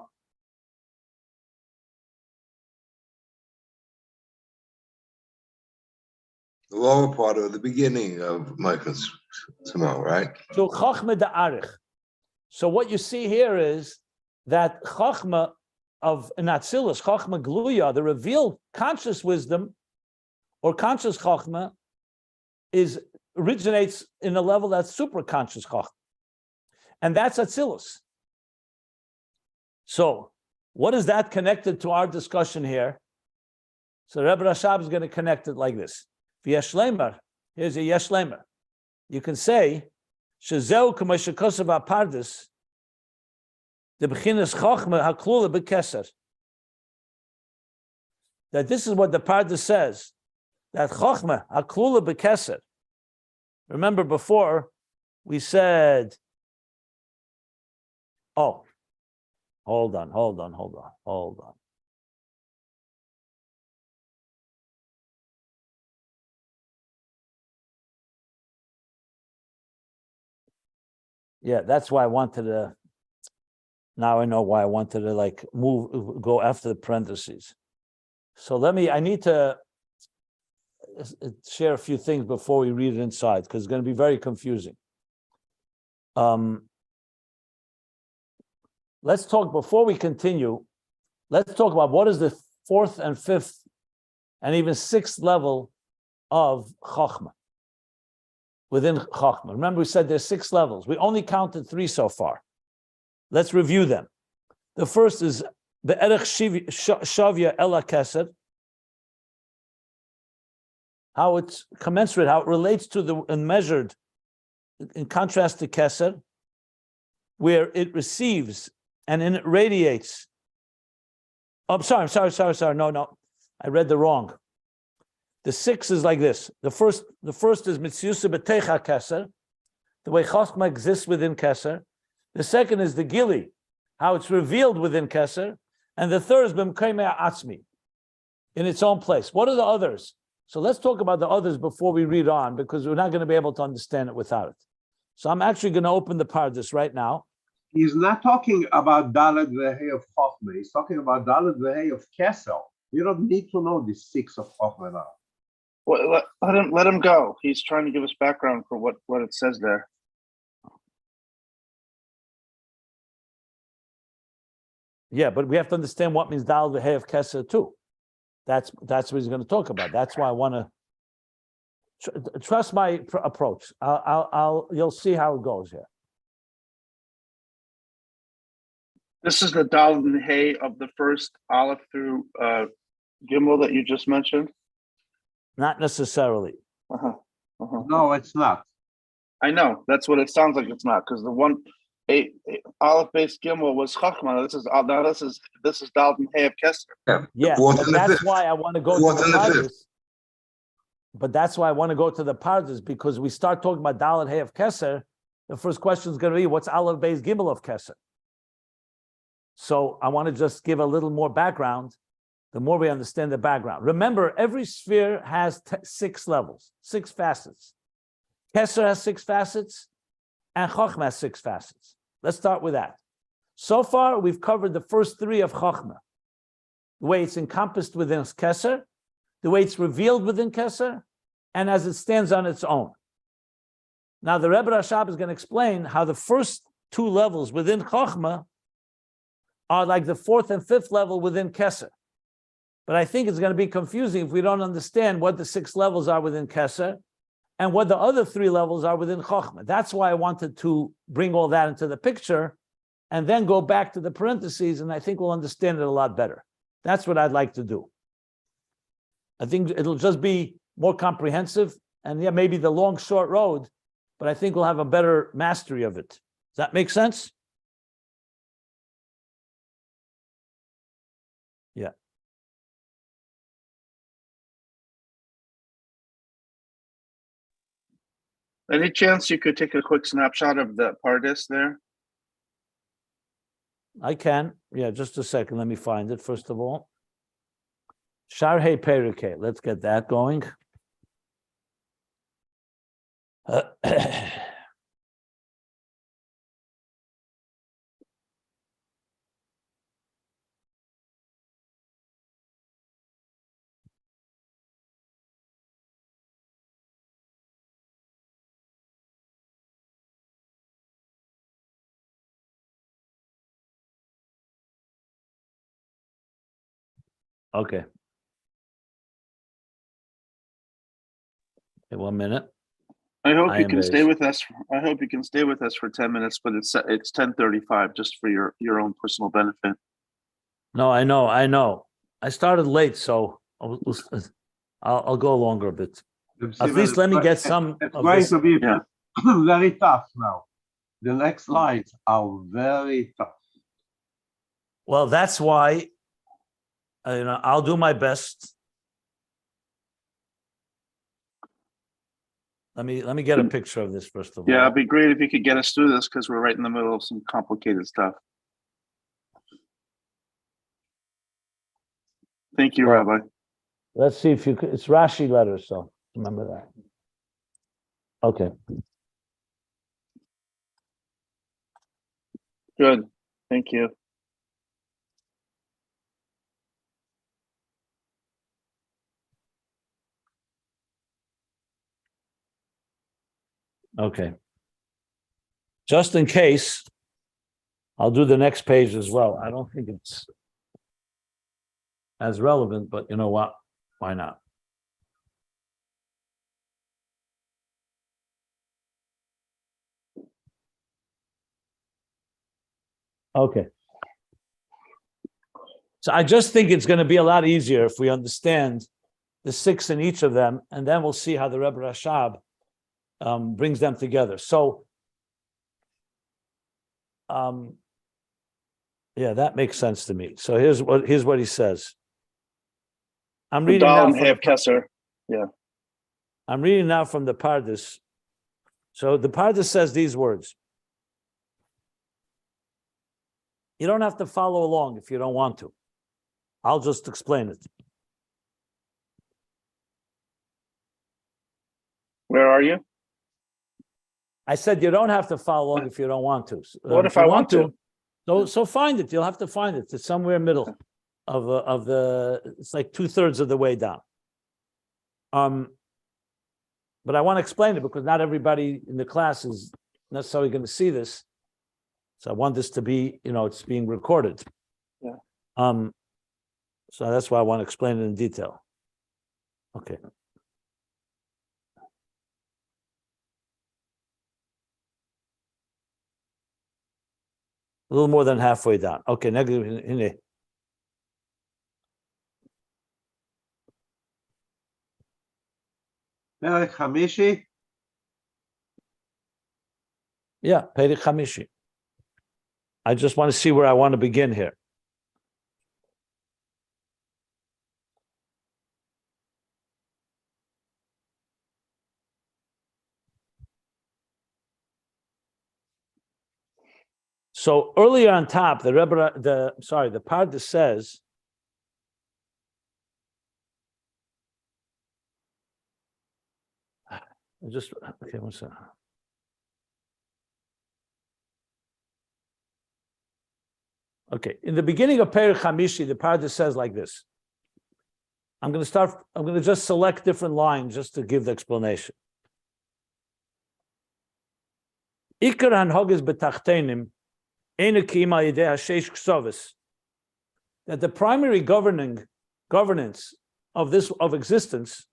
The lower part of the beginning of Michael's Simone, right? To Chochma Da'arich. So what you see here is that Chochma of Atzilus, Chochma Gluya, the revealed conscious wisdom or conscious Chochma, originates in a level that's super conscious Chochma. And that's Atzilus. So what is that connected to our discussion here? So Rebbe Rashab is going to connect it like this. Here's a yesh lemer. You can say, Shezeu k'mashikosav Pardes, the bechinas chochma haklula b'keser. That this is what the Pardes says, that chochma haklula b'keser. Remember before we said, oh, hold on. Yeah, that's why I wanted to. Now I know why I wanted to go after the parentheses. So I need to share a few things before we read it inside, because it's going to be very confusing. Let's talk, before we continue, let's talk about what is the fourth and fifth and even sixth level of Chochma. Within Chochma. Remember, we said there's 6 levels. We only counted 3 so far. Let's review them. The first is the Erech Shavya Ela Keser, how it's commensurate, how it relates to the measured, in contrast to Keser, where it receives and it radiates. Oh, sorry. No. I read the wrong. The 6 is like this. The first is Mitziusa B'Teicha Keser, the way Chochma exists within Keser. The second is the Gili, how it's revealed within Keser. And the third is B'Mkei Atzmi, in its own place. What are the others? So let's talk about the others before we read on, because we're not going to be able to understand it without it. So I'm actually going to open the Pardes right now. He's not talking about Dalet Vehei of Chochma. He's talking about Dalet Vehei of Keser. You don't need to know the 6 of Chochma now. Well, let him go. He's trying to give us background for what it says there. Yeah, but we have to understand what means Dal V'Hei of Keser too. That's what he's going to talk about. That's why I want to trust my approach. You'll see how it goes here. This is the Dal and Hay of the first Aleph through Gimel that you just mentioned. Not necessarily. No, it's not. I know. That's what it sounds like. It's not, because the one Aleph based Gimel was Chachma. This is Dal and Hay of Keser. Yeah, but that's why I want to go to the Pardes. But that's why I want to go to the Pardes, because we start talking about Dal and Hay of Keser. The first question is going to be, what's Aleph based Gimel of Keser? So I want to just give a little more background. The more we understand the background. Remember, every sphere has 6 levels, 6 facets. Keser has 6 facets, and Chochma has 6 facets. Let's start with that. So far, we've covered the first 3 of Chochma. The way it's encompassed within Keser, the way it's revealed within Keser, and as it stands on its own. Now, the Rebbe Rashab is going to explain how the first 2 levels within Chochma are like the 4th and 5th level within Keser. But I think it's going to be confusing if we don't understand what the 6 levels are within Keser and what the other 3 levels are within Chochma. That's why I wanted to bring all that into the picture and then go back to the parentheses, and I think we'll understand it a lot better. That's what I'd like to do. I think it'll just be more comprehensive, and yeah, maybe the long, short road, but I think we'll have a better mastery of it. Does that make sense? Yeah. Any chance you could take a quick snapshot of the Pardes there? I can. Yeah, just a second. Let me find it first of all. Sharhei Perike. Let's get that going. Okay. Okay, 1 minute. I hope you Ayin can stay Beis. with us. I hope you can stay with us for 10 minutes, but it's 10:35 just for your own personal benefit. No, I know. I started late, so I'll go longer a bit. At least let me get some It's of going this. to be Yeah. very tough now. The next slides are very tough. Well, that's why I'll do my best. Let me get a picture of this first of Yeah, all. it'd be great if you could get us through this because we're right in the middle of some complicated stuff. Thank you, Well, Rabbi. Let's see if you could. It's Rashi letters, so remember that. Okay. Good. Thank you. Okay. Just in case, I'll do the next page as well. I don't think it's as relevant, but you know what? Why not? Okay. So I just think it's going to be a lot easier if we understand the 6 in each of them, and then we'll see how the Rebbe Rashab brings them together. So, yeah, that makes sense to me. So here's what he says. I'm The reading Dal now and from Half Keser. Yeah. I'm reading now from the Pardes. So the Pardes says these words. You don't have to follow along if you don't want to. I'll just explain it. Where are you? I said you don't have to follow along if you don't want to. What if you I want to? So find it. You'll have to find it. It's somewhere middle of the. It's like 2/3 of the way down. But I want to explain it because not everybody in the class is necessarily going to see this. So I want this to be, it's being recorded. Yeah. So that's why I want to explain it in detail. Okay. A little more than halfway down. Okay, negative. Perek Hamishi, Yeah, Perek Hamishi. I just want to see where I want to begin here. So earlier on top, the Pardes says, okay, one second. Okay, in the beginning of Perek Hamishi, the Pardes says like this. I'm going to just select different lines just to give the explanation. Ikar hanhogis betachtenim enu ki al yedei hashesh ksovis. That the primary governance of existence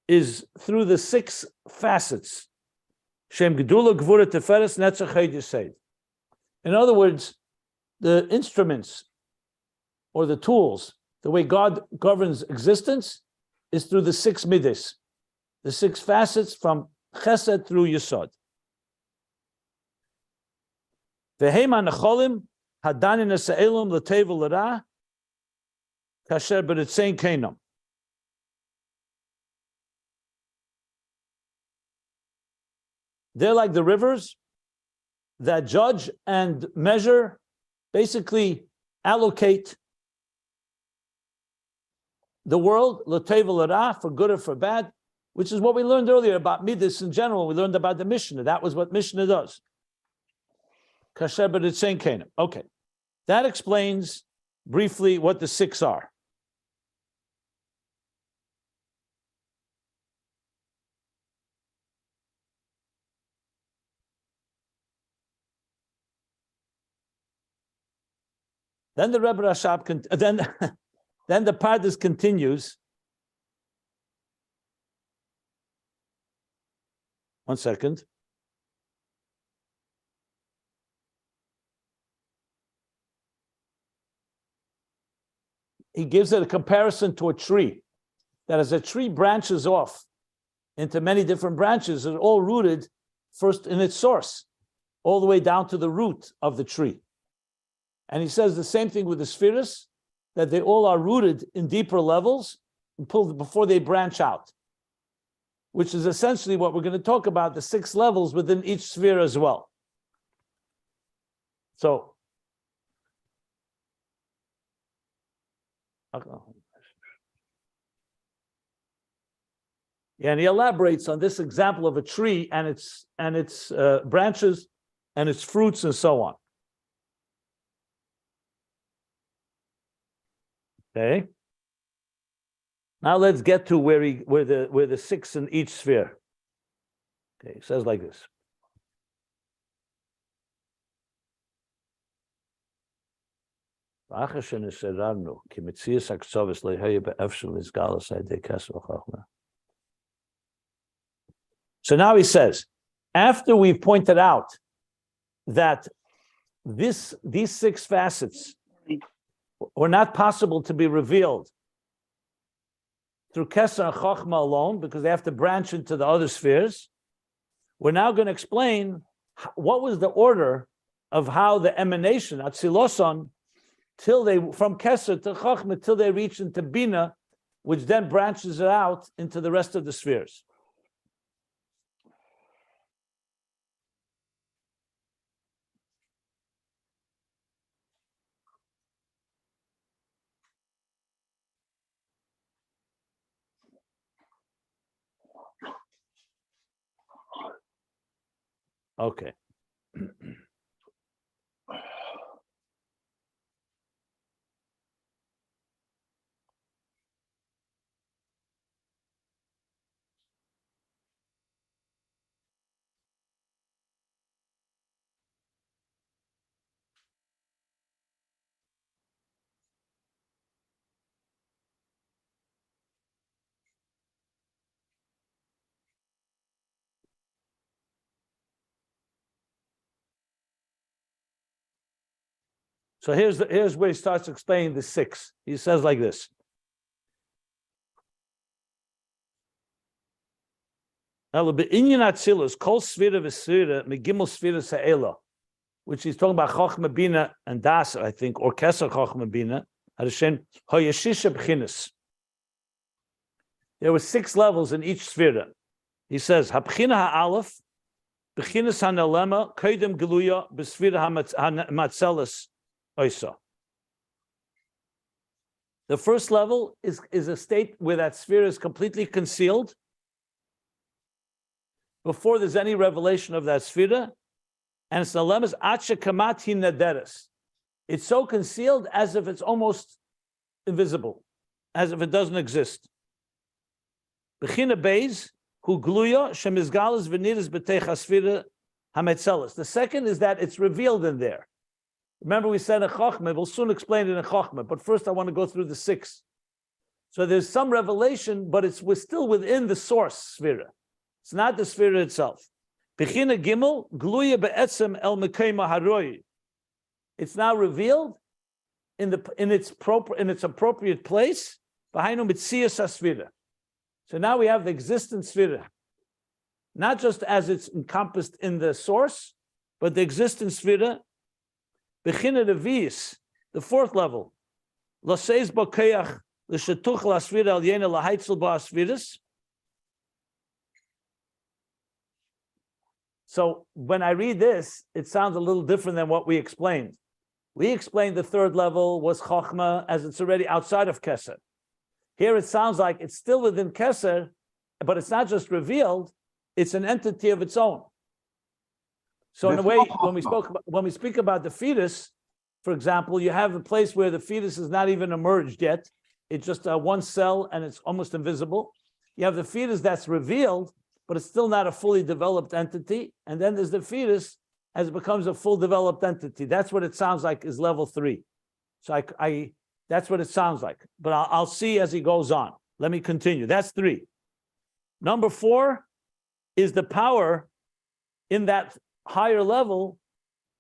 is through the 6 facets. Shem gedula gvura teferes netzach hed yesed. In other words, the instruments or the tools, the way God governs existence is through the 6 midas, the 6 facets from chesed through yesod. V'heima necholim hadanin esa'elim l'teva l'ra kasher b'ritzein keinam. They're like the rivers that judge and measure, basically allocate the world, l'teva l'ra, for good or for bad, which is what we learned earlier about midas in general. We learned about the Mishnah. That was what Mishnah does. Kasher b'ritzein kenim. Okay. That explains briefly what the 6 are. Then the Rebbe Rashab, then the Pardes continues. One second. He gives it a comparison to a tree. That as a tree branches off into many different branches, it's all rooted first in its source, all the way down to the root of the tree. And he says the same thing with the spheres, that they all are rooted in deeper levels before they branch out, which is essentially what we're going to talk about, the 6 levels within each sphere as well. So, yeah, and he elaborates on this example of a tree and its branches and its fruits and so on. Okay. Now let's get to where the 6 in each sphere. Okay, it says like this. So now he says, after we've pointed out that these 6 facets were not possible to be revealed through Keser and Chochma alone, because they have to branch into the other spheres, we're now going to explain what was the order of how the emanation, Atziloson, from Keser to Chochma, till they reach into Bina, which then branches it out into the rest of the spheres. Okay. So here's where he starts explaining the 6. He says like this. Which he's talking about Chochma Bina and Das, I think, or Keser Chochma Bina. There were 6 levels in each sphere. He says, Habchina ha'alef, Bechinas ha'nelema, Koidem Geluya, Besfira ha'matzelis oisa. The first level is a state where that sphere is completely concealed before there's any revelation of that sphere, and it's nelemas acha kamati nederes. It's so concealed as if it's almost invisible, as if it doesn't exist. Bechina Beis hu gluya shemizgalas v'nidas b'teich sphere hametzelis. The second is that it's revealed in there. Remember, we said in Chochma, we'll soon explain it in Chochma, but first I want to go through the 6. So there's some revelation, but we're still within the source sphere. It's not the sphere itself. Bechina Gimel, Gluya be'etzem el mekayma haroi. It's now revealed in its appropriate place, behind mitzias hasphere. So now we have the existence sphere, not just as it's encompassed in the source, but the existence sphere. Bechina Revius, the 4th level. Laseis bo keach l'shetuch la'sfira al yena laheitzel ba asfiris. So when I read this, it sounds a little different than what we explained. We explained the third level was Chochma as it's already outside of Keser. Here it sounds like it's still within Keser, but it's not just revealed, it's an entity of its own. So in a way, when we speak about the fetus, for example, you have a place where the fetus is not even emerged yet. It's just one cell and it's almost invisible. You have the fetus that's revealed, but it's still not a fully developed entity. And then there's the fetus as it becomes a full developed entity. That's what it sounds like is level 3. So that's what it sounds like. But I'll see as he goes on. Let me continue. That's 3. Number 4 is the power in that higher level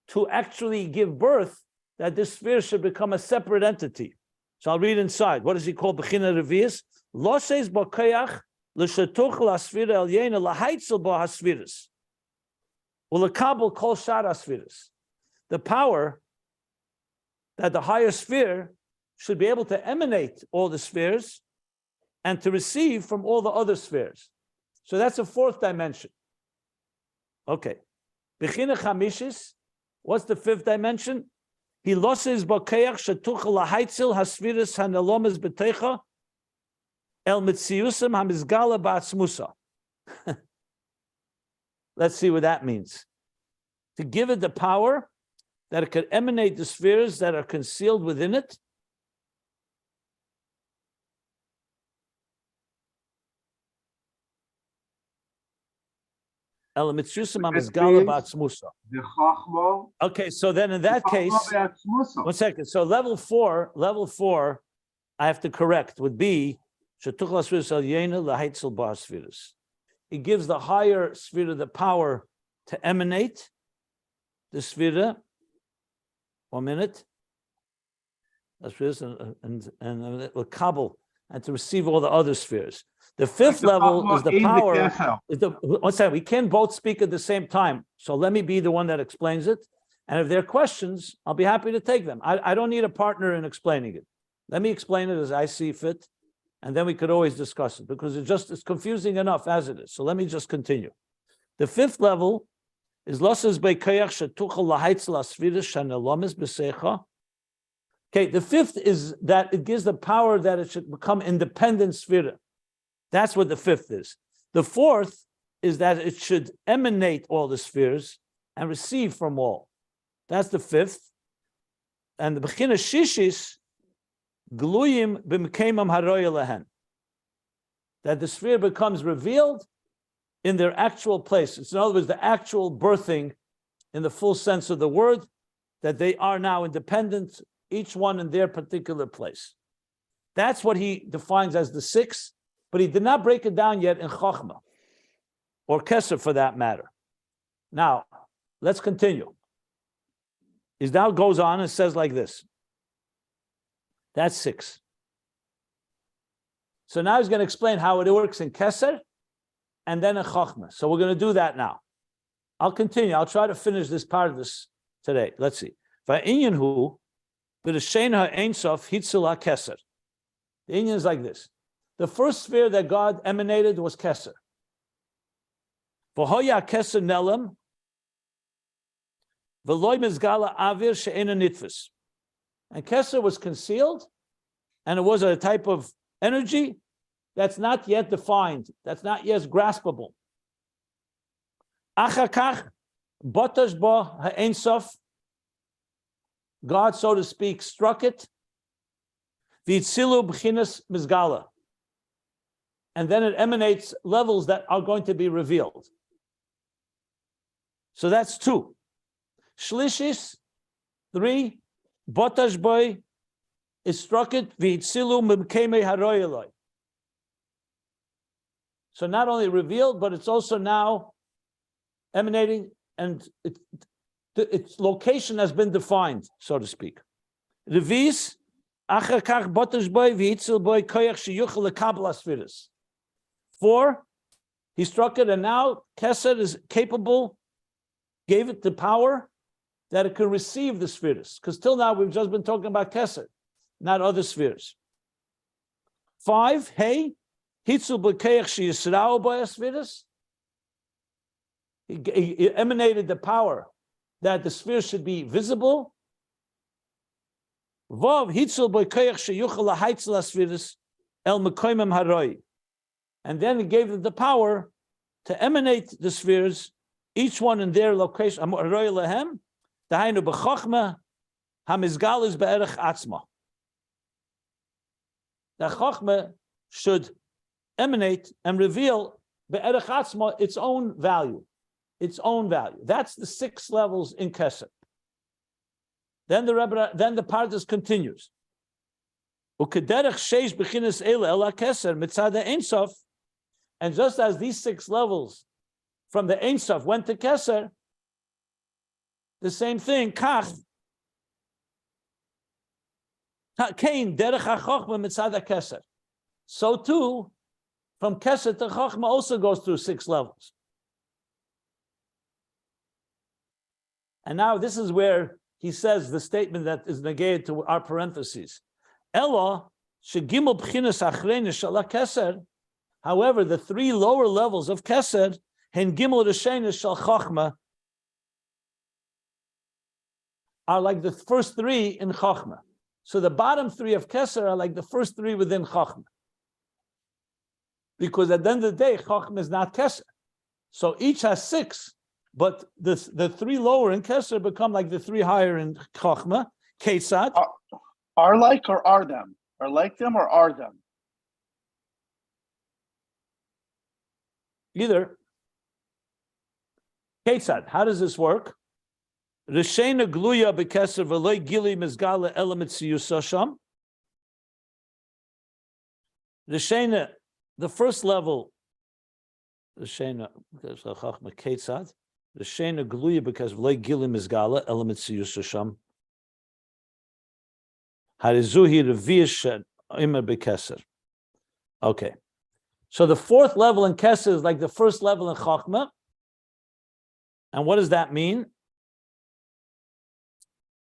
to actually give birth that this sphere should become a separate entity. So I'll read inside. What does he call Bechina Revius? Loses b'koyach l'shatuch l'asfira elyena l'haitzel b'hasfiras u'lekabel kol shar asfiras. The power that the higher sphere should be able to emanate all the spheres and to receive from all the other spheres. So that's a 4th dimension. Okay. Bechina Chamishis, what's the 5th dimension? He loses b'koyach shatuch l'haitzel hasfiras hanalomes b'teicha el mitziusam hamizgala ba'atzmusa. Let's see what that means. To give it the power that it could emanate the spheres that are concealed within it. El mitziusam hamizgala ba'atzmusa. The Chochma. Okay, so then in that case, one second. So level 4, I have to correct, would be it gives the higher sphere the power to emanate the sphere. 1 minute. And kabel and to receive all the other spheres. The 5th level is the power. One second, we can both speak at the same time. So let me be the one that explains it. And if there are questions, I'll be happy to take them. I don't need a partner in explaining it. Let me explain it as I see fit. And then we could always discuss it because it's confusing enough as it is. So let me just continue. The 5th level is losses beikayach shetuchel lahaitzel asfiras shanelomes b'secha. Okay, the 5th is that it gives the power that it should become independent sphere. That's what the 5th is. The 4th is that it should emanate all the spheres and receive from all. That's the 5th. And the Bechina Shishis, Gluyim b'mkeimam haroya lehen. That the sphere becomes revealed in their actual place. It's in other words, the actual birthing in the full sense of the word, that they are now independent, each one in their particular place. That's what he defines as the 6th, but he did not break it down yet in Chochma, or Keser for that matter. Now, let's continue. He now goes on and says like this. That's 6. So now he's going to explain how it works in Keser and then in Chochma. So we're going to do that now. I'll continue. I'll try to finish this part of this today. Let's see. Ayin hu b'reshena einsof hitzula Keser. The Inyan is like this. The first sphere that God emanated was Keser. V'hoya Keser nelam v'loy mizgala avir she'ena nitfus. And Keser was concealed, and it was a type of energy that's not yet defined, that's not yet graspable. Achakach, botash bo ha'ein sof, God, so to speak, struck it. V'itzilu b'chinas mizgala. And then it emanates levels that are going to be revealed. So that's 2. Shlishis, 3. Botash boy is struck it v'itzilu mimkeme haroyeloi. So not only revealed, but it's also now emanating, and its location has been defined, so to speak. Revis achakach botash boy v'itzil boy koyach sheyuchel lekabel asfiras. 4, he struck it, and now Keser is capable, gave it the power that it can receive the spheres. Because till now we've just been talking about Keser, not other spheres. 5, hey, hitzu b'keich sheyisrao b'asfiras. He emanated the power that the sphere should be visible. Vav hitzel b'koyach sheyuchal lahaitzel asfiris el mekoymem haroi. And then he gave them the power to emanate the spheres, each one in their location. Haroi lehem, dahainu b'chochma, hamizgal is be'erech atzma. The chochma should emanate and reveal be'erech atzma, its own value. Its own value. That's the 6 levels in Keser. Then the Pardes continues. Ukederech sheish b'chinas eila ela Keser mitzad Ein Sof. And just as these 6 levels from the Ein Sof went to Keser, the same thing, kach kain derech hachochma mitzad Keser. So too, from Keser to Chochma also goes through 6 levels. And now this is where he says the statement that is negated to our parentheses. Ella shegimel b'chinas achrein shala Keser. However, the 3 lower levels of Keser, hen gimel rishein shal Chochma, are like the first 3 in Chochma. So the bottom 3 of Keser are like the first 3 within Chochma. Because at the end of the day, Chochma is not Keser. So each has 6. But the 3 lower in Keser become like the 3 higher in Chochma. Ketzad. Are like or are them? Are like them or are them? Either. Ketzad. How does this work? Rishena gluya bekeser v'loy gili mizgala element siyusasham. Rishena, the first level. Rishena Chochma Ketzad. The Shena Gluya because V'lei Gilim Izgala element Siyusasham. Harizuhi Revish Imer Bekeser. Okay, so the 4th level in Keser is like the first level in Chochma, and what does that mean?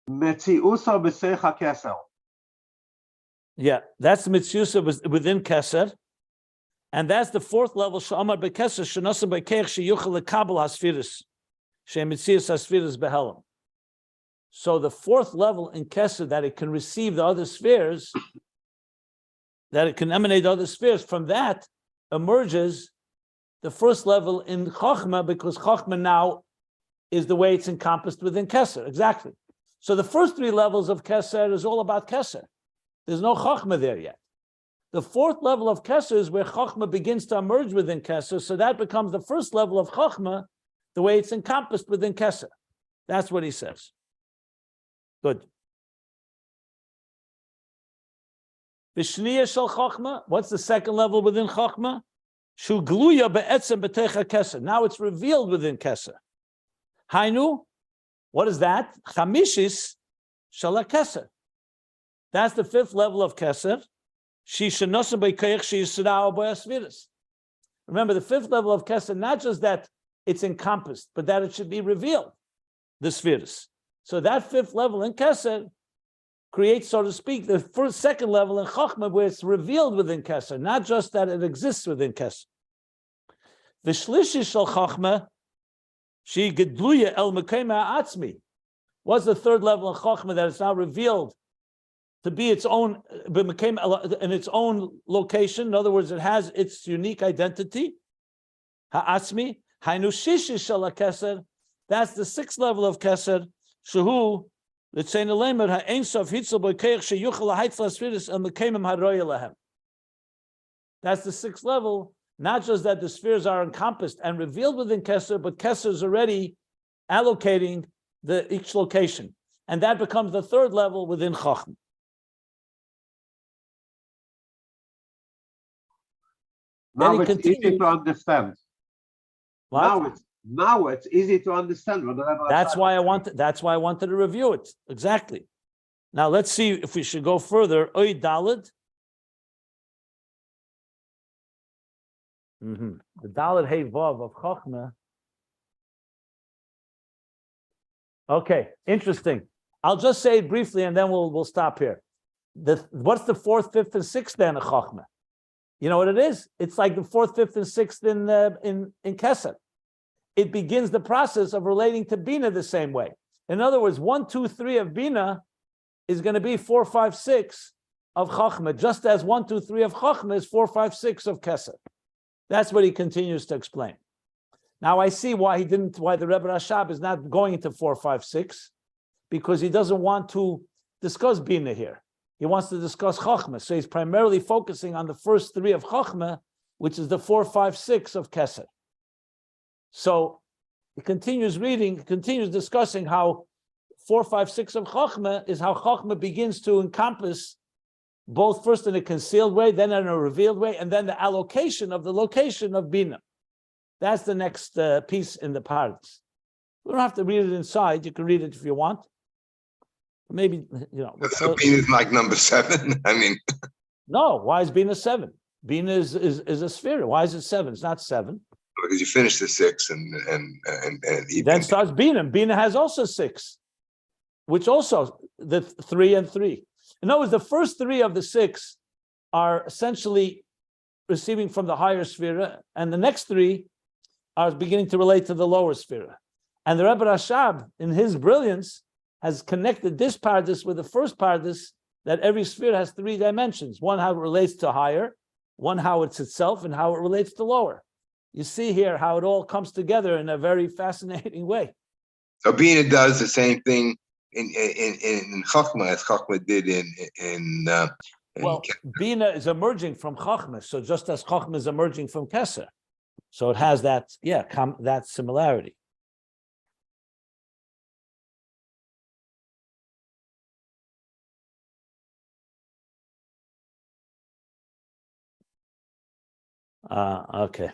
Metziusa b'seicha Keser. Yeah, that's the Mitziusa within Keser. And that's the 4th level. Sh'amar bekeser shenasa bekeich sheyuchel lekabel hasfiris shemitzias hasfiris behelam. So the 4th level in Keser, that it can receive the other spheres, that it can emanate other spheres. From that emerges the 1st level in Chochma, because Chochma now is the way it's encompassed within Keser. Exactly. So the first 3 levels of Keser is all about Keser. There's no Chochma there yet. The 4th level of Keser is where Chochma begins to emerge within Keser, so that becomes the 1st level of Chochma, the way it's encompassed within Keser. That's what he says. Good. B'shniya shel Chochma, what's the 2nd level within Chochma? Shu gluya be'etzem b'techa Keser. Now it's revealed within Keser. Hainu, what is that? Chamishis shel Keser. That's the 5th level of Keser. Remember, the 5th level of Keser, not just that it's encompassed, but that it should be revealed, the spheres. So that 5th level in Keser creates, so to speak, the 2nd level in Chochma, where it's revealed within Keser, not just that it exists within Keser. The Shlishi shel Chochma, she gedluya el mekema atzmi. What's the 3rd level in Chochma, that it's now revealed to be its own, became in its own location. In other words, it has its unique identity. Ha'atzmi, hainu shishi shel Keser. That's the 6th level of Keser. Shehu, let's say in the lemer ha'ein sof hitzel b'keich sheyuchel ha'haitzla spheres and mekemem haroya lehem. That's the 6th level. Not just that the spheres are encompassed and revealed within Keser, but Keser is already allocating each location, and that becomes the 3rd level within Chochma. Now it's easy to understand. What? Now it's easy to understand. That's why I wanted to review it. Exactly. Now let's see if we should go further. Oy Daled. The Daled Hey Vav of Chochma. Okay, interesting. I'll just say it briefly and then we'll stop here. What's the 4th, 5th, and 6th then of Chochma? You know what it is? It's like the 4th, 5th, and 6th in Keser. it begins the process of relating to Bina the same way. In other words, 1, 2, 3 of Bina is going to be 4, 5, 6 of Chochma, just as 1, 2, 3 of Chochma is 4, 5, 6 of Keser. That's what he continues to explain. Now I see why the Rebbe Rashab is not going into 4, 5, 6, because he doesn't want to discuss Bina here. He wants to discuss Chochma. So he's primarily focusing on the first 3 of Chochma, which is the 4, 5, 6 of Keser. So he continues reading, continues discussing how 4, 5, 6 of Chochma is how Chochma begins to encompass both first in a concealed way, then in a revealed way, and then the allocation of the location of Bina. That's the next piece in the Pardes. We don't have to read it inside. You can read it if you want. Maybe, So Bina is like number 7. I mean, no. Why is Bina 7? Bina is a sphere. Why is it 7? It's not 7. because you finish the 6 and Then starts Bina. Bina has also 6, which also the 3 and 3. In other words, the first 3 of the 6 are essentially receiving from the higher sphere, and the next 3 are beginning to relate to the lower sphere. And the Rebbe Rashab, in his brilliance, has connected this Pardes with the first Pardes, that every sphere has 3 dimensions. One, how it relates to higher, one, how it's itself, and how it relates to lower. You see here how it all comes together in a very fascinating way. So Bina does the same thing in Chochma as Chochma did Well, Bina is emerging from Chochma, so just as Chochma is emerging from Keser. So it has that, that similarity. Okay.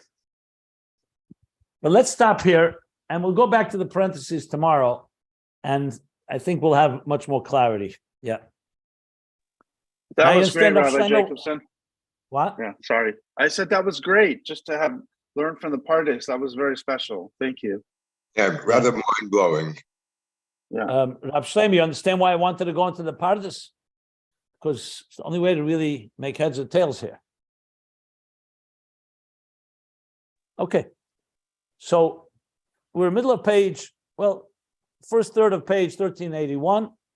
But let's stop here, and we'll go back to the parentheses tomorrow, and I think we'll have much more clarity. Yeah. That I was great, understand, Rabbi Shlomo. Jacobson. What? Yeah, sorry. I said that was great, just to have learned from the Pardes. That was very special. Thank you. Yeah, rather mind-blowing. Yeah. Rab Shlomo, you understand why I wanted to go into the Pardes? Because it's the only way to really make heads or tails here. Okay. So we're middle of page, first third of page 1381.